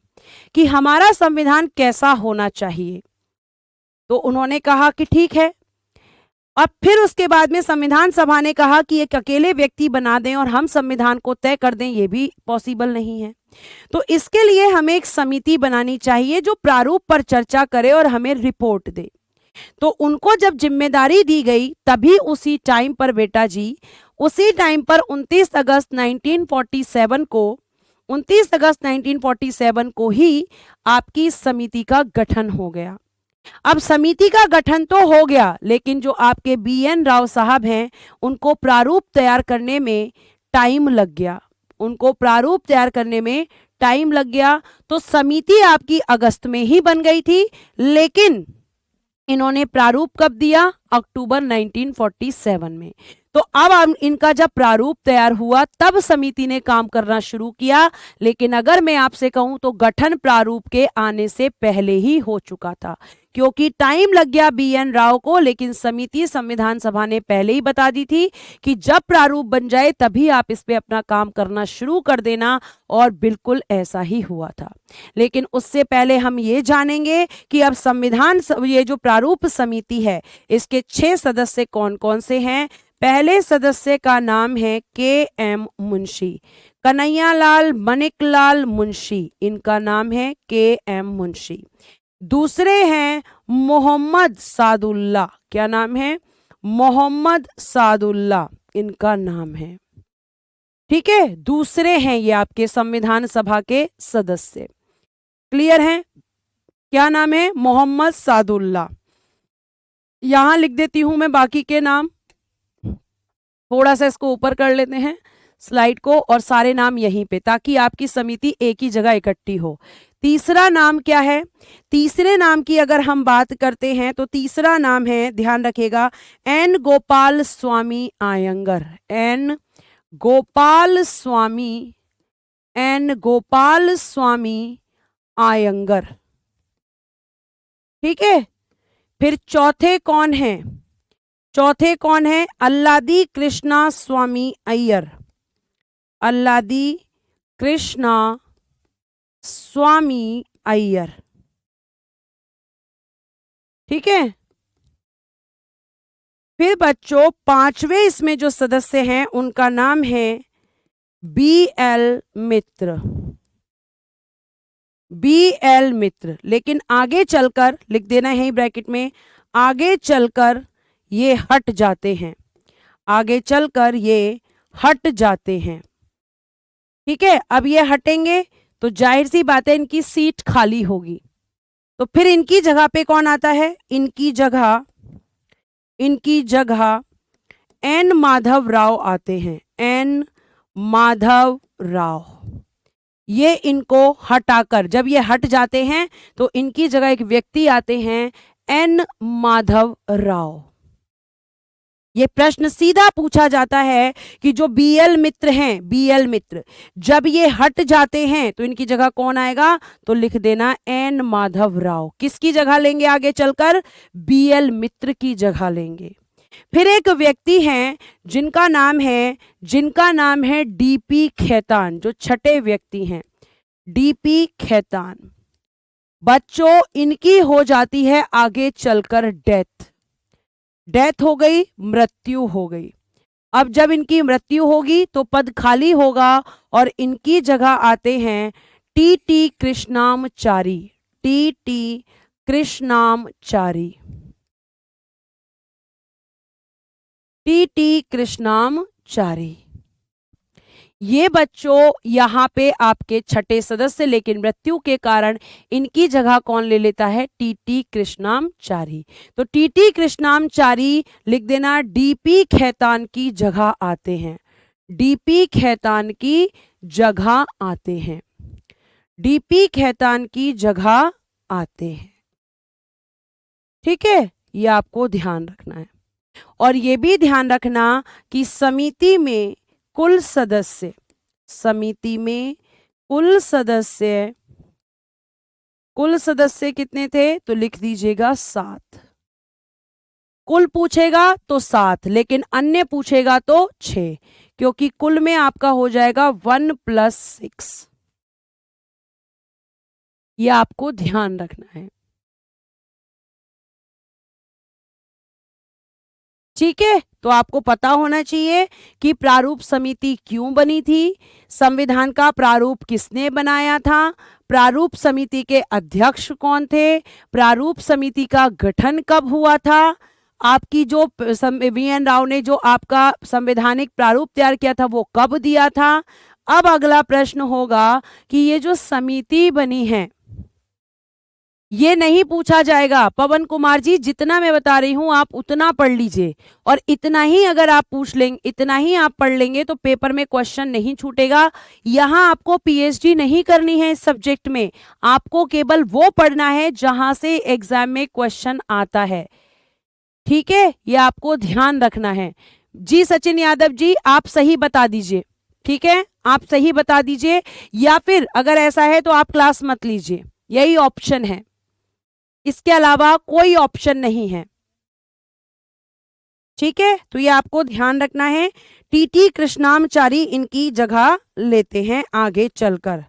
कि हमारा संविधान कैसा होना चाहिए। तो उन्होंने कहा कि ठीक है। अब फिर उसके बाद में संविधान सभा ने कहा कि एक अकेले व्यक्ति बना दें और हम संविधान को तय कर दें, ये भी पॉसिबल नहीं है। तो इसके लिए हमें एक समिति बनानी चाहिए जो प्रारूप पर चर्चा करे और हमें रिपोर्ट दे। तो उनको जब जिम्मेदारी दी गई, तभी उसी टाइम पर बेटा जी, उसी टाइम पर 29 अगस्त 1947 को ही आपकी समिति का गठन हो गया। अब समिति का गठन तो हो गया, लेकिन जो आपके BN राव साहब हैं, उनको प्रारूप तैयार करने में टाइम लग गया, उनको प्रारूप तैयार करने में टाइम लग गया। तो समिति आपकी अगस्त में ही बन गई थी, लेकिन इन्होंने प्रारूप कब दिया, अक्टूबर 1947 में। तो अब इनका जब प्रारूप तैयार हुआ तब समिति ने काम करना शुरू किया। लेकिन अगर मैं आपसे कहूं तो गठन प्रारूप के आने से पहले ही हो चुका था, क्योंकि टाइम लग गया BN राव को, लेकिन समिति संविधान सभा ने पहले ही बता दी थी कि जब प्रारूप बन जाए तभी आप इस पे अपना काम करना शुरू कर देना, और बिल्कुल ऐसा ही हुआ था। लेकिन उससे पहले हम ये जानेंगे कि अब ये जो प्रारूप समिति है, इसके 6 सदस्य कौन कौन से हैं। पहले सदस्य का नाम है KM मुंशी, कन्हैयालाल मनिकलाल मुंशी, इनका नाम है KM मुंशी। दूसरे हैं मोहम्मद सादुल्ला, क्या नाम है, मोहम्मद सादुल्ला, इनका नाम है। ठीक है, दूसरे हैं ये आपके संविधान सभा के सदस्य। क्लियर है, क्या नाम है, मोहम्मद सादुल्ला। यहां लिख देती हूं मैं बाकी के नाम, थोड़ा सा इसको ऊपर कर लेते हैं स्लाइड को, और सारे नाम यहीं पे, ताकि आपकी समिति एक ही जगह इकट्ठी हो। तीसरा नाम क्या है, तीसरे नाम की अगर हम बात करते हैं तो तीसरा नाम है, ध्यान रखिएगा, N Gopal Swami Iyengar, N Gopal Swami, N Gopal Swami Iyengar. ठीक है, फिर चौथे कौन है, चौथे कौन है, अल्लादी कृष्णा स्वामी अय्यर, अल्लादी कृष्णा स्वामी अय्यर। ठीक है, फिर बच्चों पांचवें इसमें जो सदस्य हैं उनका नाम है BL मित्र, BL मित्र। लेकिन आगे चलकर लिख देना है ब्रैकेट में, आगे चलकर ये हट जाते हैं, आगे चलकर ये हट जाते हैं। ठीक है, अब ये हटेंगे तो जाहिर सी बात है इनकी सीट खाली होगी, तो फिर इनकी जगह पे कौन आता है, इनकी जगह N माधव राव आते हैं, N माधव राव। ये इनको हटाकर, जब ये हट जाते हैं तो इनकी जगह एक व्यक्ति आते हैं, एन माधव राव। ये प्रश्न सीधा पूछा जाता है कि जो बीएल मित्र हैं, बीएल मित्र जब ये हट जाते हैं तो इनकी जगह कौन आएगा, तो लिख देना एन माधव राव। किसकी जगह लेंगे आगे चलकर, बीएल मित्र की जगह लेंगे। फिर एक व्यक्ति हैं जिनका नाम है डीपी खेतान, जो छठे व्यक्ति हैं डीपी खेतान। बच्चों इनकी हो जाती है आगे चलकर डेथ, डेथ हो गई, मृत्यु हो गई। अब जब इनकी मृत्यु होगी तो पद खाली होगा और इनकी जगह आते हैं TT Krishnamachari, TT Krishnamachari, TT Krishnamachari. ये बच्चों यहाँ पे आपके छठे सदस्य, लेकिन मृत्यु के कारण इनकी जगह कौन ले लेता है, टीटी कृष्णामचारी। तो टीटी कृष्णामचारी लिख देना, डीपी खेतान की जगह आते हैं, डीपी खेतान की जगह आते हैं, डीपी खेतान की जगह आते हैं। ठीक है, ये आपको ध्यान रखना है। और ये भी ध्यान रखना कि समिति में कुल सदस्य, समिति में कुल सदस्य कितने थे, तो लिख दीजिएगा 7। कुल पूछेगा तो 7, लेकिन अन्य पूछेगा तो 6, क्योंकि कुल में आपका हो जाएगा 1 + 6। ये आपको ध्यान रखना है। ठीक है, तो आपको पता होना चाहिए कि प्रारूप समिति क्यों बनी थी, संविधान का प्रारूप किसने बनाया था, प्रारूप समिति के अध्यक्ष कौन थे, प्रारूप समिति का गठन कब हुआ था, आपकी जो वीएन राव ने जो आपका संवैधानिक प्रारूप तैयार किया था वो कब दिया था। अब अगला प्रश्न होगा कि ये जो समिति बनी है, ये नहीं पूछा जाएगा पवन कुमार जी, जितना मैं बता रही हूं आप उतना पढ़ लीजिए, और इतना ही अगर आप पूछ लेंगे, इतना ही आप पढ़ लेंगे तो पेपर में क्वेश्चन नहीं छूटेगा। यहां आपको पीएचडी नहीं करनी है इस सब्जेक्ट में, आपको केवल वो पढ़ना है जहां से एग्जाम में क्वेश्चन आता है। ठीक है, ये आपको ध्यान रखना है। जी सचिन यादव जी, आप सही बता दीजिए। ठीक है, आप सही बता दीजिए, या फिर अगर ऐसा है तो आप क्लास मत लीजिए, यही ऑप्शन है, इसके अलावा कोई ऑप्शन नहीं है। ठीक है, तो ये आपको ध्यान रखना है। टीटी कृष्णामचारी इनकी जगह लेते हैं आगे चलकर।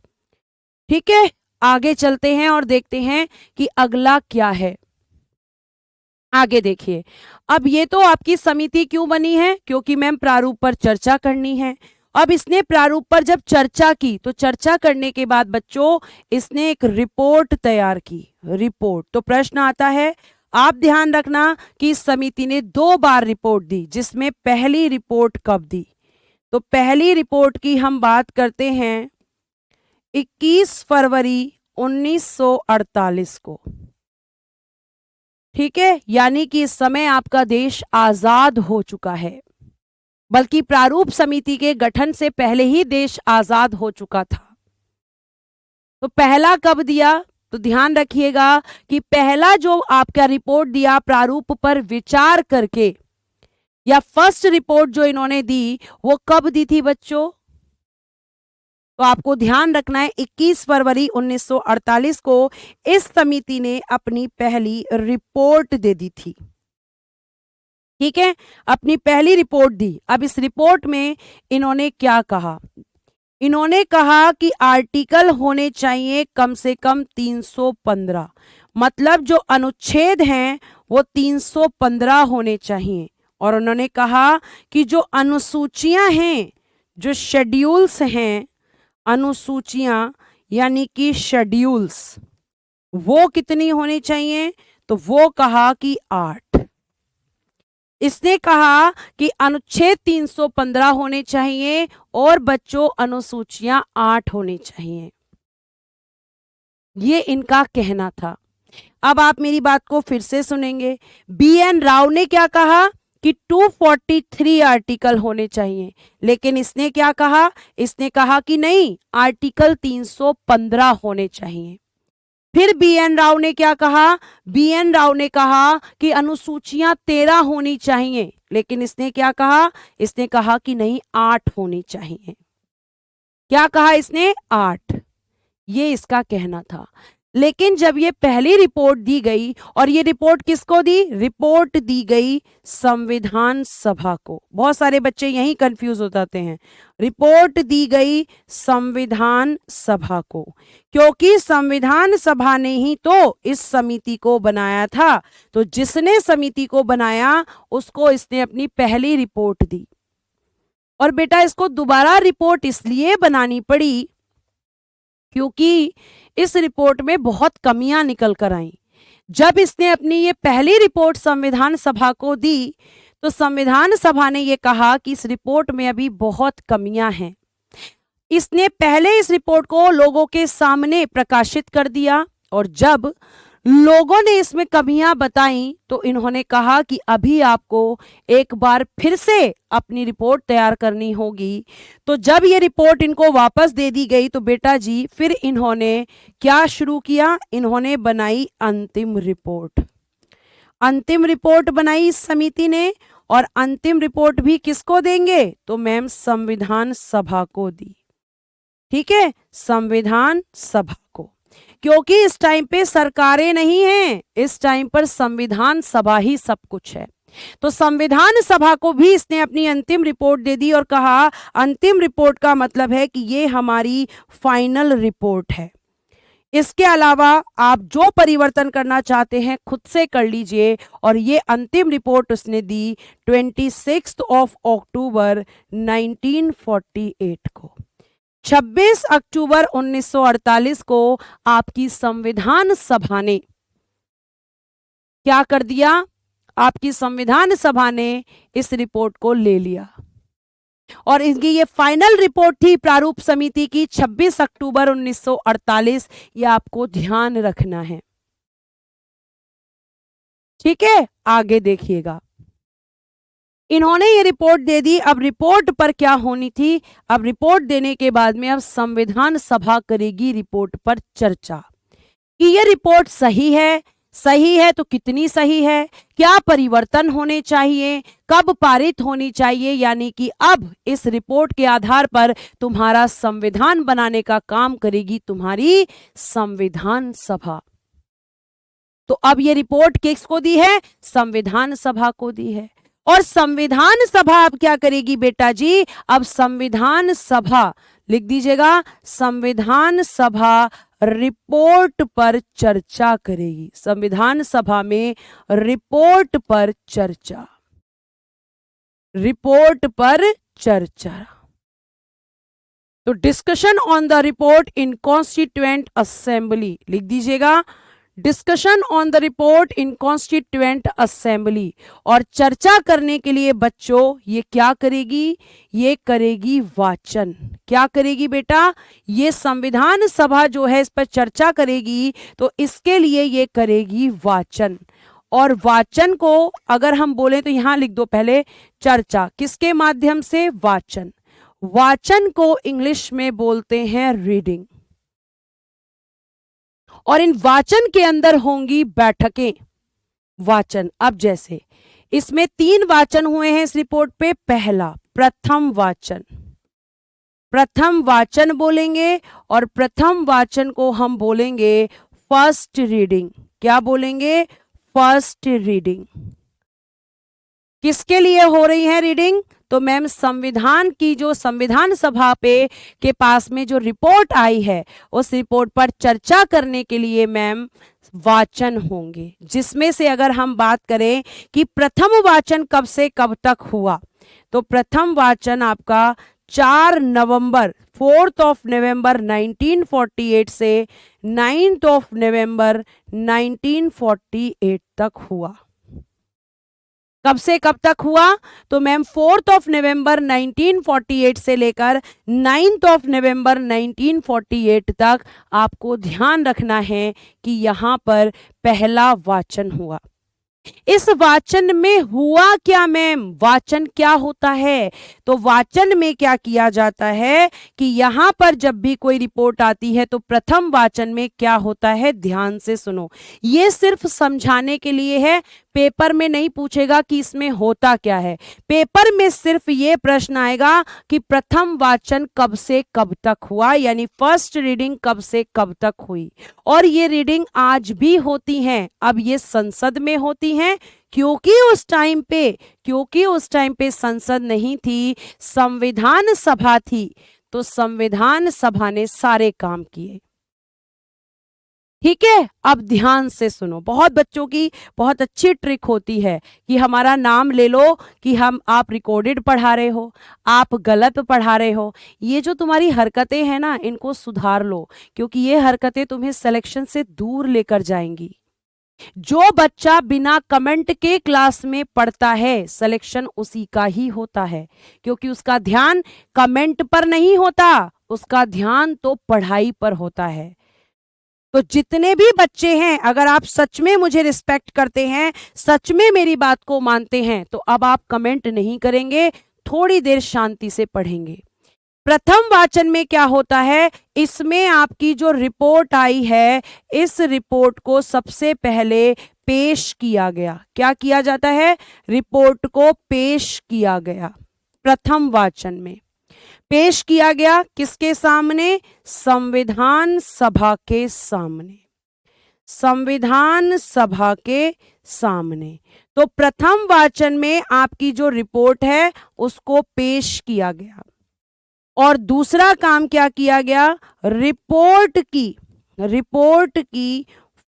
ठीक है, आगे चलते हैं और देखते हैं कि अगला क्या है। आगे देखिए, अब ये तो आपकी समिति क्यों बनी है, क्योंकि मैम प्रारूप पर चर्चा करनी है। अब इसने प्रारूप पर जब चर्चा की तो चर्चा करने के बाद बच्चों इसने एक रिपोर्ट तैयार की, रिपोर्ट। तो प्रश्न आता है, आप ध्यान रखना कि इस समिति ने 2 बार रिपोर्ट दी, जिसमें पहली रिपोर्ट कब दी, तो पहली रिपोर्ट की हम बात करते हैं 21 फरवरी 1948 को। ठीक है, यानी कि इस समय आपका देश आजाद हो चुका है, बल्कि प्रारूप समिति के गठन से पहले ही देश आजाद हो चुका था। तो पहला कब दिया, तो ध्यान रखिएगा कि पहला जो आपका रिपोर्ट दिया प्रारूप पर विचार करके, या फर्स्ट रिपोर्ट जो इन्होंने दी वो कब दी थी बच्चों, तो आपको ध्यान रखना है 21 फरवरी 1948 को इस समिति ने अपनी पहली रिपोर्ट दे दी थी। ठीक है, अपनी पहली रिपोर्ट दी। अब इस रिपोर्ट में इन्होंने क्या कहा, इन्होंने कहा कि आर्टिकल होने चाहिए कम से कम 315, मतलब जो अनुच्छेद हैं वो 315 होने चाहिए। और उन्होंने कहा कि जो अनुसूचियां हैं, जो शेड्यूल्स हैं, अनुसूचियां यानी कि शेड्यूल्स, वो कितनी होनी चाहिए, तो वो कहा कि 8। इसने कहा कि अनुच्छेद 315 होने चाहिए और बच्चों अनुसूचियां 8 होनी चाहिए, ये इनका कहना था। अब आप मेरी बात को फिर से सुनेंगे। बीएन राव ने क्या कहा कि 243 आर्टिकल होने चाहिए, लेकिन इसने क्या कहा, इसने कहा कि नहीं, आर्टिकल 315 होने चाहिए। फिर बी एन राव ने क्या कहा, बी एन राव ने कहा कि अनुसूचियां 13 होनी चाहिए, लेकिन इसने क्या कहा, इसने कहा कि नहीं, 8 होनी चाहिए। क्या कहा इसने, 8, ये इसका कहना था। लेकिन जब ये पहली रिपोर्ट दी गई, और ये रिपोर्ट किसको दी, रिपोर्ट दी गई संविधान सभा को। बहुत सारे बच्चे यहीं कंफ्यूज हो जाते हैं, रिपोर्ट दी गई संविधान सभा को, क्योंकि संविधान सभा ने ही तो इस समिति को बनाया था। तो जिसने समिति को बनाया उसको इसने अपनी पहली रिपोर्ट दी। और बेटा इसको दोबारा रिपोर्ट इसलिए बनानी पड़ी क्योंकि इस रिपोर्ट में बहुत कमियां निकल कर आई। जब इसने अपनी ये पहली रिपोर्ट संविधान सभा को दी तो संविधान सभा ने ये कहा कि इस रिपोर्ट में अभी बहुत कमियां हैं। इसने पहले इस रिपोर्ट को लोगों के सामने प्रकाशित कर दिया, और जब लोगों ने इसमें कमियां बताई तो इन्होंने कहा कि अभी आपको एक बार फिर से अपनी रिपोर्ट तैयार करनी होगी। तो जब ये रिपोर्ट इनको वापस दे दी गई तो बेटा जी फिर इन्होंने क्या शुरू किया, इन्होंने बनाई अंतिम रिपोर्ट। अंतिम रिपोर्ट बनाई इस समिति ने, और अंतिम रिपोर्ट भी किसको देंगे, तो मैम संविधान सभा को दी। ठीक है, संविधान सभा को, क्योंकि इस टाइम पे सरकारें नहीं हैं, इस टाइम पर संविधान सभा ही सब कुछ है। तो संविधान सभा को भी इसने अपनी अंतिम रिपोर्ट दे दी और कहा अंतिम रिपोर्ट का मतलब है कि ये हमारी फाइनल रिपोर्ट है। इसके अलावा आप जो परिवर्तन करना चाहते हैं खुद से कर लीजिए। और ये अंतिम रिपोर्ट उसने दी 26 अक्टूबर 1948 को। 26 अक्टूबर 1948 को आपकी संविधान सभा ने क्या कर दिया, आपकी संविधान सभा ने इस रिपोर्ट को ले लिया, और इनकी ये फाइनल रिपोर्ट थी प्रारूप समिति की 26 अक्टूबर 1948। ये आपको ध्यान रखना है, ठीक है। आगे देखिएगा, इन्होंने ये रिपोर्ट दे दी। अब रिपोर्ट पर क्या होनी थी, अब रिपोर्ट देने के बाद में अब संविधान सभा करेगी रिपोर्ट पर चर्चा कि ये रिपोर्ट सही है, सही है तो कितनी सही है, क्या परिवर्तन होने चाहिए, कब पारित होनी चाहिए। यानी कि अब इस रिपोर्ट के आधार पर तुम्हारा संविधान बनाने का काम करेगी तुम्हारी संविधान सभा। तो अब ये रिपोर्ट किसको दी है, संविधान सभा को दी है। और संविधान सभा अब क्या करेगी बेटा जी, अब संविधान सभा लिख दीजिएगा, संविधान सभा रिपोर्ट पर चर्चा करेगी। संविधान सभा में रिपोर्ट पर चर्चा, रिपोर्ट पर चर्चा। तो discussion on the report in constituent assembly लिख दीजिएगा, discussion on the report in constituent assembly. और चर्चा करने के लिए बच्चों ये क्या करेगी, ये करेगी वाचन। क्या करेगी बेटा, ये संविधान सभा जो है इस पर चर्चा करेगी, तो इसके लिए ये करेगी वाचन। और वाचन को अगर हम बोले तो यहां लिख दो पहले, चर्चा किसके माध्यम से, वाचन। वाचन को इंग्लिश में बोलते हैं रीडिंग। और इन वाचन के अंदर होंगी बैठकें। वाचन, अब जैसे इसमें 3 वाचन हुए हैं इस रिपोर्ट पे। पहला प्रथम वाचन, प्रथम वाचन बोलेंगे, और प्रथम वाचन को हम बोलेंगे फर्स्ट रीडिंग। क्या बोलेंगे, फर्स्ट रीडिंग। किसके लिए हो रही है रीडिंग, तो मैम संविधान की जो संविधान सभा पे के पास में जो रिपोर्ट आई है उस रिपोर्ट पर चर्चा करने के लिए मैम वाचन होंगे। जिसमें से अगर हम बात करें कि प्रथम वाचन कब से कब तक हुआ, तो प्रथम वाचन आपका 4 नवंबर 4 नवंबर 1948 से 9 नवंबर 1948 तक हुआ। कब से कब तक हुआ, तो मैम 4 नवंबर 1948 से लेकर 9 नवंबर 1948 तक आपको ध्यान रखना है कि यहाँ पर पहला वाचन हुआ। इस वाचन में हुआ क्या मैम? वाचन क्या होता है? तो वाचन में क्या किया जाता है कि यहां पर जब भी कोई रिपोर्ट आती है तो प्रथम वाचन में क्या होता है, ध्यान से सुनो। ये सिर्फ समझाने के लिए है, पेपर में नहीं पूछेगा कि इसमें होता क्या है। पेपर में सिर्फ ये प्रश्न आएगा कि प्रथम वाचन कब से कब तक हुआ, यानी फर्स्ट रीडिंग कब से कब तक हुई। और ये रीडिंग आज भी होती हैं। अब ये संसद में होती हैं क्योंकि उस टाइम पे संसद नहीं थी, संविधान सभा थी। तो संविधान सभा ने सारे काम किए। ठीक है, अब ध्यान से सुनो। बहुत बच्चों की बहुत अच्छी ट्रिक होती है कि हमारा नाम ले लो कि आप रिकॉर्डेड पढ़ा रहे हो, आप गलत पढ़ा रहे हो। ये जो तुम्हारी हरकतें हैं ना, इनको सुधार लो, क्योंकि ये हरकतें तुम्हें सिलेक्शन से दूर लेकर जाएंगी। जो बच्चा बिना कमेंट के क्लास में पढ़ता है, सिलेक्शन उसी का ही होता है, क्योंकि उसका ध्यान कमेंट पर नहीं होता, उसका ध्यान तो पढ़ाई पर होता है। तो जितने भी बच्चे हैं, अगर आप सच में मुझे रिस्पेक्ट करते हैं, सच में मेरी बात को मानते हैं, तो अब आप कमेंट नहीं करेंगे, थोड़ी देर शांति से पढ़ेंगे। प्रथम वाचन में क्या होता है, इसमें आपकी जो रिपोर्ट आई है, इस रिपोर्ट को सबसे पहले पेश किया गया। क्या किया जाता है? रिपोर्ट को पेश किया गया। प्रथम वाचन में पेश किया गया किसके सामने? संविधान सभा के सामने। संविधान सभा के सामने। तो प्रथम वाचन में आपकी जो रिपोर्ट है उसको पेश किया गया। और दूसरा काम क्या किया गया? रिपोर्ट की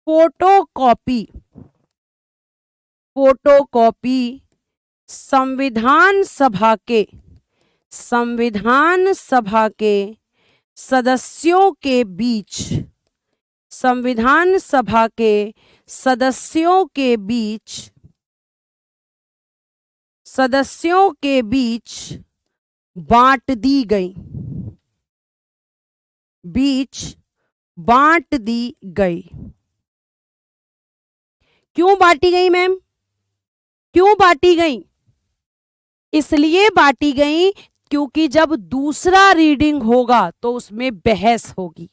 फोटोकॉपी संविधान सभा के सदस्यों के बीच, संविधान सभा के सदस्यों के बीच बांट दी गई। क्यों बांटी गई मैम? क्यों बांटी गई? इसलिए बांटी गई क्योंकि जब दूसरा रीडिंग होगा तो उसमें बहस होगी,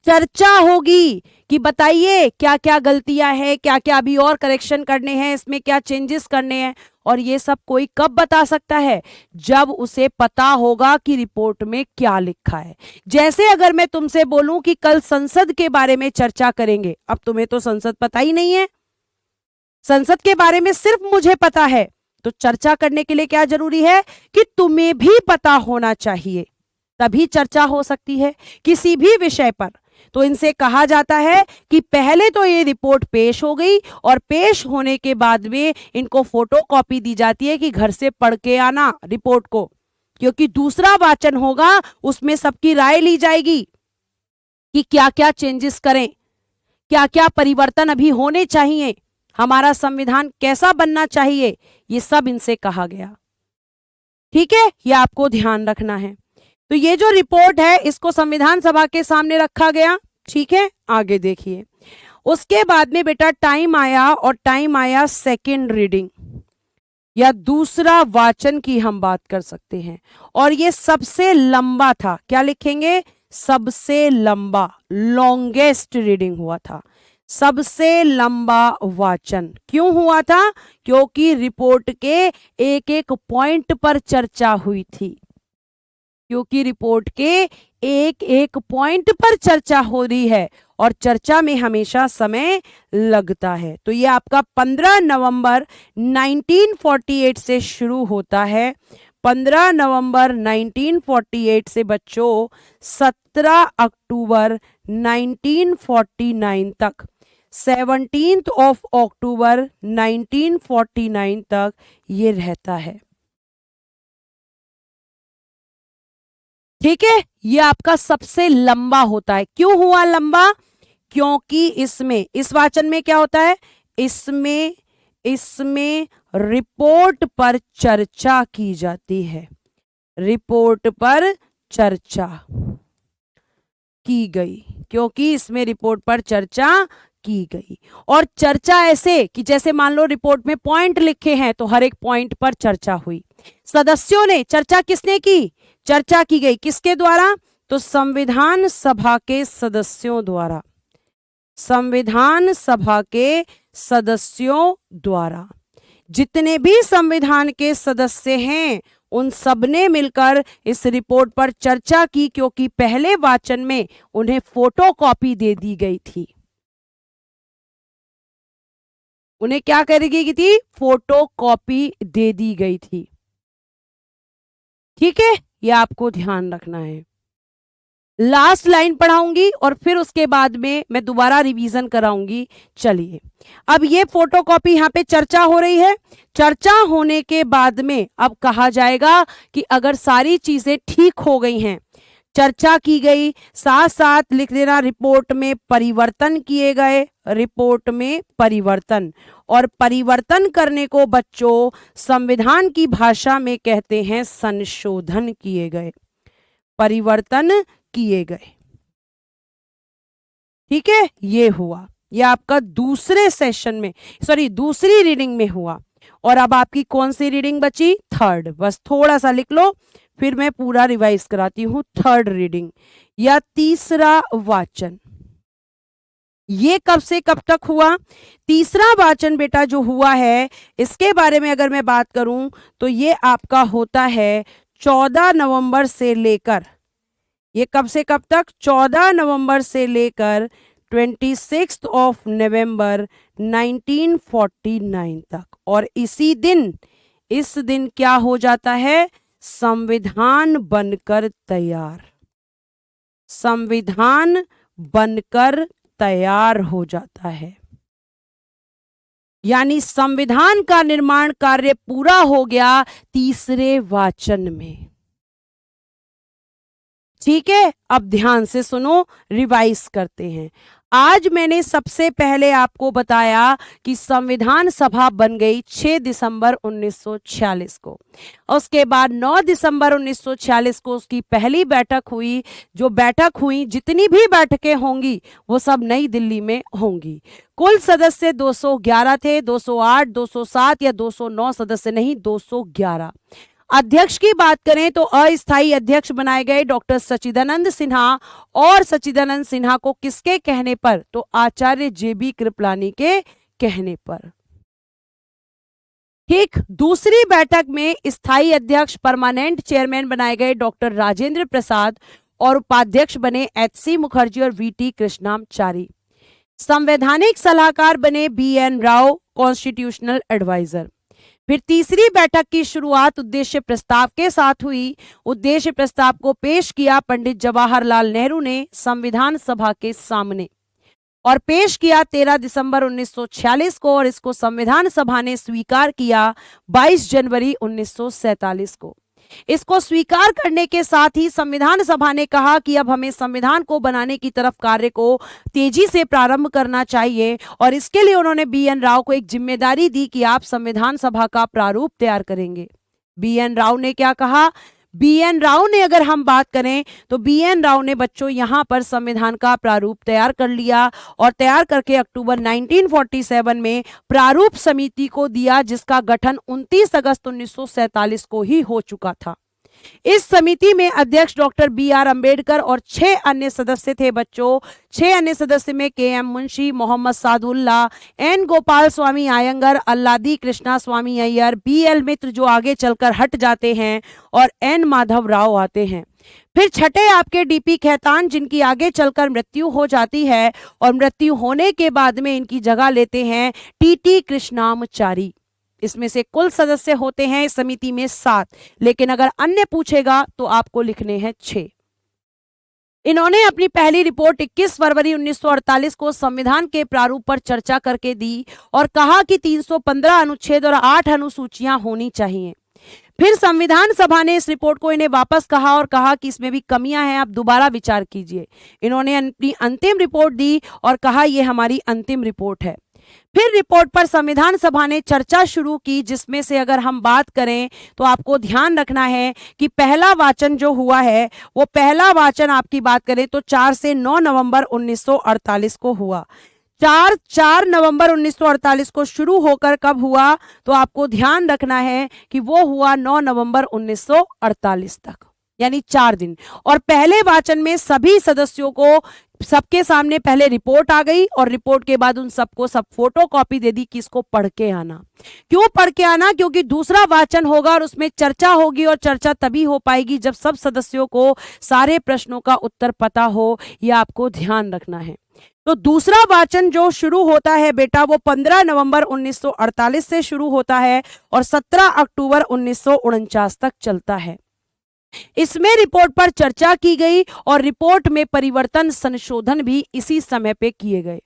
चर्चा होगी कि बताइए क्या क्या गलतियां हैं, क्या क्या अभी और करेक्शन करने हैं, इसमें क्या चेंजेस करने हैं। और ये सब कोई कब बता सकता है? जब उसे पता होगा कि रिपोर्ट में क्या लिखा है। जैसे अगर मैं तुमसे बोलूं कि कल संसद के बारे में चर्चा करेंगे, अब तुम्हें तो संसद पता ही नहीं है, संसद के बारे में सिर्फ मुझे पता है, तो चर्चा करने के लिए क्या जरूरी है कि तुम्हें भी पता होना चाहिए, तभी चर्चा हो सकती है किसी भी विषय पर। तो इनसे कहा जाता है कि पहले तो ये रिपोर्ट पेश हो गई और पेश होने के बाद में इनको फोटोकॉपी दी जाती है कि घर से पढ़ के आना रिपोर्ट को, क्योंकि दूसरा वाचन होगा उसमें सबकी राय ली जाएगी कि क्या क्या चेंजेस करें, क्या क्या परिवर्तन अभी होने चाहिए, हमारा संविधान कैसा बनना चाहिए, ये सब इनसे कहा गया। ठीक है, ये आपको ध्यान रखना है। तो ये जो रिपोर्ट है इसको संविधान सभा के सामने रखा गया। ठीक है, आगे देखिए। उसके बाद में बेटा टाइम आया सेकेंड रीडिंग या दूसरा वाचन की हम बात कर सकते हैं, और ये सबसे लंबा था। क्या लिखेंगे? सबसे लंबा, लॉन्गेस्ट रीडिंग हुआ था, सबसे लंबा वाचन। क्यों हुआ था? क्योंकि रिपोर्ट के एक एक पॉइंट पर चर्चा हुई थी, क्योंकि रिपोर्ट के एक एक पॉइंट पर चर्चा हो रही है और चर्चा में हमेशा समय लगता है। तो ये आपका 15 नवंबर 1948 से शुरू होता है। 15 नवंबर 1948 से बच्चों 17 अक्टूबर 1949 तक, 17th of अक्टूबर 1949 तक ये रहता है। ठीक है, ये आपका सबसे लंबा होता है। क्यों हुआ लंबा? क्योंकि इसमें, इस वाचन में क्या होता है, इसमें रिपोर्ट पर चर्चा की जाती है, रिपोर्ट पर चर्चा की गई, क्योंकि इसमें रिपोर्ट पर चर्चा की गई। और चर्चा ऐसे कि जैसे मान लो रिपोर्ट में पॉइंट लिखे हैं तो हर एक पॉइंट पर चर्चा हुई। सदस्यों ने चर्चा किसने की? चर्चा की गई किसके द्वारा? तो संविधान सभा के सदस्यों द्वारा। संविधान सभा के सदस्यों द्वारा। जितने भी संविधान के सदस्य हैं उन सबने मिलकर इस रिपोर्ट पर चर्चा की, क्योंकि पहले वाचन में उन्हें फोटोकॉपी दे दी गई थी। उन्हें क्या कर दी गई थी? फोटोकॉपी दे दी गई थी। ठीक है, यह आपको ध्यान रखना है। लास्ट लाइन पढ़ाऊंगी और फिर उसके बाद में मैं दोबारा रिवीजन कराऊंगी। चलिए, अब ये फोटोकॉपी यहां पे चर्चा हो रही है। चर्चा होने के बाद में अब कहा जाएगा कि अगर सारी चीजें ठीक हो गई हैं, चर्चा की गई, साथ साथ लिख देना रिपोर्ट में परिवर्तन किए गए। रिपोर्ट में परिवर्तन, और परिवर्तन करने को बच्चों संविधान की भाषा में कहते हैं संशोधन किए गए। परिवर्तन किए गए। ठीक है, ये हुआ, ये आपका दूसरे सेशन में, सॉरी दूसरी रीडिंग में हुआ। और अब आपकी कौन सी रीडिंग बची? थर्ड। बस थोड़ा सा लिख लो, फिर मैं पूरा रिवाइज कराती हूं। थर्ड रीडिंग या तीसरा वाचन, ये कब से कब तक हुआ? तीसरा वाचन बेटा जो हुआ है, इसके बारे में अगर मैं बात करूं तो ये आपका होता है 14 नवंबर से लेकर, ये कब से कब तक? 14 नवंबर से लेकर 26 ऑफ नवंबर 1949 तक। और इसी दिन, इस दिन क्या हो जाता है? संविधान बनकर तैयार। संविधान बनकर तैयार हो जाता है, यानी संविधान का निर्माण कार्य पूरा हो गया तीसरे वाचन में। ठीक है, अब ध्यान से सुनो, रिवाइज करते हैं। आज मैंने सबसे पहले आपको बताया कि संविधान सभा बन गई 6 दिसंबर 1946 को। उसके बाद 9 दिसंबर 1946 को उसकी पहली बैठक हुई। जो बैठक हुई, जितनी भी बैठकें होंगी वो सब नई दिल्ली में होंगी। कुल सदस्य 211 थे, 208, 207 या 209 सदस्य नहीं, 211। अध्यक्ष की बात करें तो अस्थायी अध्यक्ष बनाए गए डॉक्टर सच्चिदानंद सिन्हा, और सच्चिदानंद सिन्हा को किसके कहने पर? तो आचार्य जेबी कृपलानी के कहने पर। ठीक, दूसरी बैठक में स्थायी अध्यक्ष परमानेंट चेयरमैन बनाए गए डॉक्टर राजेंद्र प्रसाद, और उपाध्यक्ष बने एच.सी. मुखर्जी और वी.टी. कृष्णामचारी। संवैधानिक सलाहकार बने बी.एन. Rao, constitutional adviser. फिर तीसरी बैठक की शुरुआत उद्देश्य प्रस्ताव के साथ हुई। उद्देश्य प्रस्ताव को पेश किया पंडित जवाहरलाल नेहरू ने संविधान सभा के सामने, और पेश किया 13 दिसंबर 1946 को, और इसको संविधान सभा ने स्वीकार किया 22 जनवरी 1947 को। इसको स्वीकार करने के साथ ही संविधान सभा ने कहा कि अब हमें संविधान को बनाने की तरफ कार्य को तेजी से प्रारंभ करना चाहिए, और इसके लिए उन्होंने बी.एन. राव को एक जिम्मेदारी दी कि आप संविधान सभा का प्रारूप तैयार करेंगे। बी.एन. राव ने क्या कहा? बी.एन. राव ने, अगर हम बात करें तो बी.एन. राव ने बच्चों यहां पर संविधान का प्रारूप तैयार कर लिया, और तैयार करके अक्टूबर 1947 में प्रारूप समिति को दिया, जिसका गठन 29 अगस्त 1947 को ही हो चुका था। इस समिति में अध्यक्ष डॉक्टर बी.आर. अंबेडकर और 6 अन्य सदस्य थे बच्चों। 6 अन्य सदस्य में के.एम. मुंशी, मोहम्मद सादुल्ला, एन. गोपाल स्वामी आयंगर, अल्लादी कृष्णा स्वामी अय्यर, बी.एल. मित्र जो आगे चलकर हट जाते हैं, और एन. माधव राव आते हैं। फिर छठे आपके डी.पी. खेतान, जिनकी आगे चलकर मृत्यु हो जाती है, और मृत्यु होने के बाद में इनकी जगह लेते हैं टी.टी. कृष्णामचारी। इसमें से कुल सदस्य होते हैं इस समिति में 7, लेकिन अगर अन्य पूछेगा तो आपको लिखने हैं 6। इन्होंने अपनी पहली रिपोर्ट 21 फरवरी 1948 को संविधान के प्रारूप पर चर्चा करके दी, और कहा कि 315 अनुच्छेद और 8 अनुसूचियां होनी चाहिए। फिर संविधान सभा ने इस रिपोर्ट को इन्हें वापस कहा, और कहा कि इसमें भी कमियां हैं, आप दोबारा विचार कीजिए। इन्होंने अपनी अंतिम रिपोर्ट दी और कहा यह हमारी अंतिम रिपोर्ट है। फिर रिपोर्ट पर संविधान सभा ने चर्चा शुरू की, जिसमें से अगर हम बात करें तो आपको ध्यान रखना है कि पहला वाचन जो हुआ है, वो पहला वाचन आपकी बात करें तो 4 से 9 नवंबर 1948 को हुआ। 4 नवंबर 1948 को शुरू होकर कब हुआ, तो आपको ध्यान रखना है कि वो हुआ 9 नवंबर 1948 तक, यानी 4 दिन। और पहले वाचन में सभी सदस्यों को सबके सामने पहले रिपोर्ट आ गई और रिपोर्ट के बाद उन सबको सब फोटो कॉपी दे दी कि इसको पढ़ के आना। क्यों पढ़ के आना, क्योंकि दूसरा वाचन होगा और उसमें चर्चा होगी, और चर्चा तभी हो पाएगी जब सब सदस्यों को सारे प्रश्नों का उत्तर पता हो। यह आपको ध्यान रखना है। तो दूसरा वाचन जो शुरू होता है बेटा, वो 15 नवंबर 1948 से शुरू होता है और 17 अक्टूबर 1949 तक चलता है। इसमें रिपोर्ट पर चर्चा की गई और रिपोर्ट में परिवर्तन संशोधन भी इसी समय पे किए गए।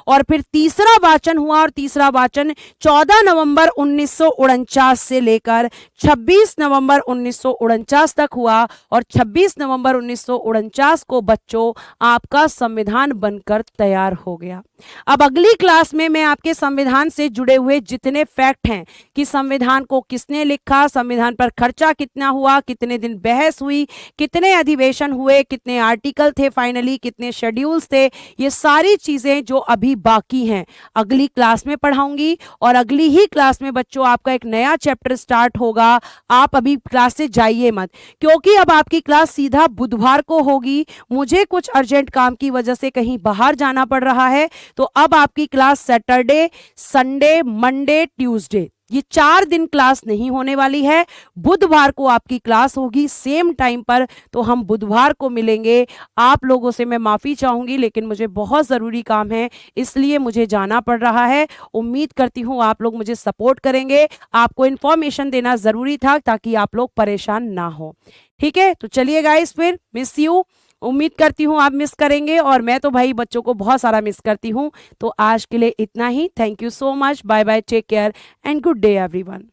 और फिर तीसरा वाचन हुआ, और तीसरा वाचन 14 नवंबर 1949 से लेकर 26 नवंबर 1949 तक हुआ, और 26 नवंबर 1949 को बच्चों आपका संविधान बनकर तैयार हो गया। अब अगली क्लास में मैं आपके संविधान से जुड़े हुए जितने फैक्ट हैं कि संविधान को किसने लिखा, संविधान पर खर्चा कितना हुआ, कितने दिन बहस हुई, कितने अधिवेशन हुए, कितने आर्टिकल थे, फाइनली कितने शेड्यूल्स थे, ये सारी चीजें जो अभी बाकी हैं अगली क्लास में पढ़ाऊंगी। और अगली ही क्लास में बच्चों आपका एक नया चैप्टर स्टार्ट होगा। आप अभी क्लास से जाइए मत, क्योंकि अब आपकी क्लास सीधा बुधवार को होगी। मुझे कुछ अर्जेंट काम की वजह से कहीं बाहर जाना पड़ रहा है, तो अब आपकी class Saturday, Sunday, Monday, Tuesday, ये 4 दिन क्लास नहीं होने वाली है। बुधवार को आपकी क्लास होगी सेम टाइम पर, तो हम बुधवार को मिलेंगे। आप लोगों से मैं माफ़ी चाहूँगी, लेकिन मुझे बहुत ज़रूरी काम है, इसलिए मुझे जाना पड़ रहा है। उम्मीद करती हूँ आप लोग मुझे सपोर्ट करेंगे। आपको इन्फॉर्मेशन देना ज़रूरी था ताकि आप लोग परेशान ना हो। ठीक है, तो चलिए गाइस, फिर मिस यू। उम्मीद करती हूँ आप मिस करेंगे, और मैं तो भाई बच्चों को बहुत सारा मिस करती हूँ। तो आज के लिए इतना ही। Thank you so much. Bye bye, take care and good day everyone.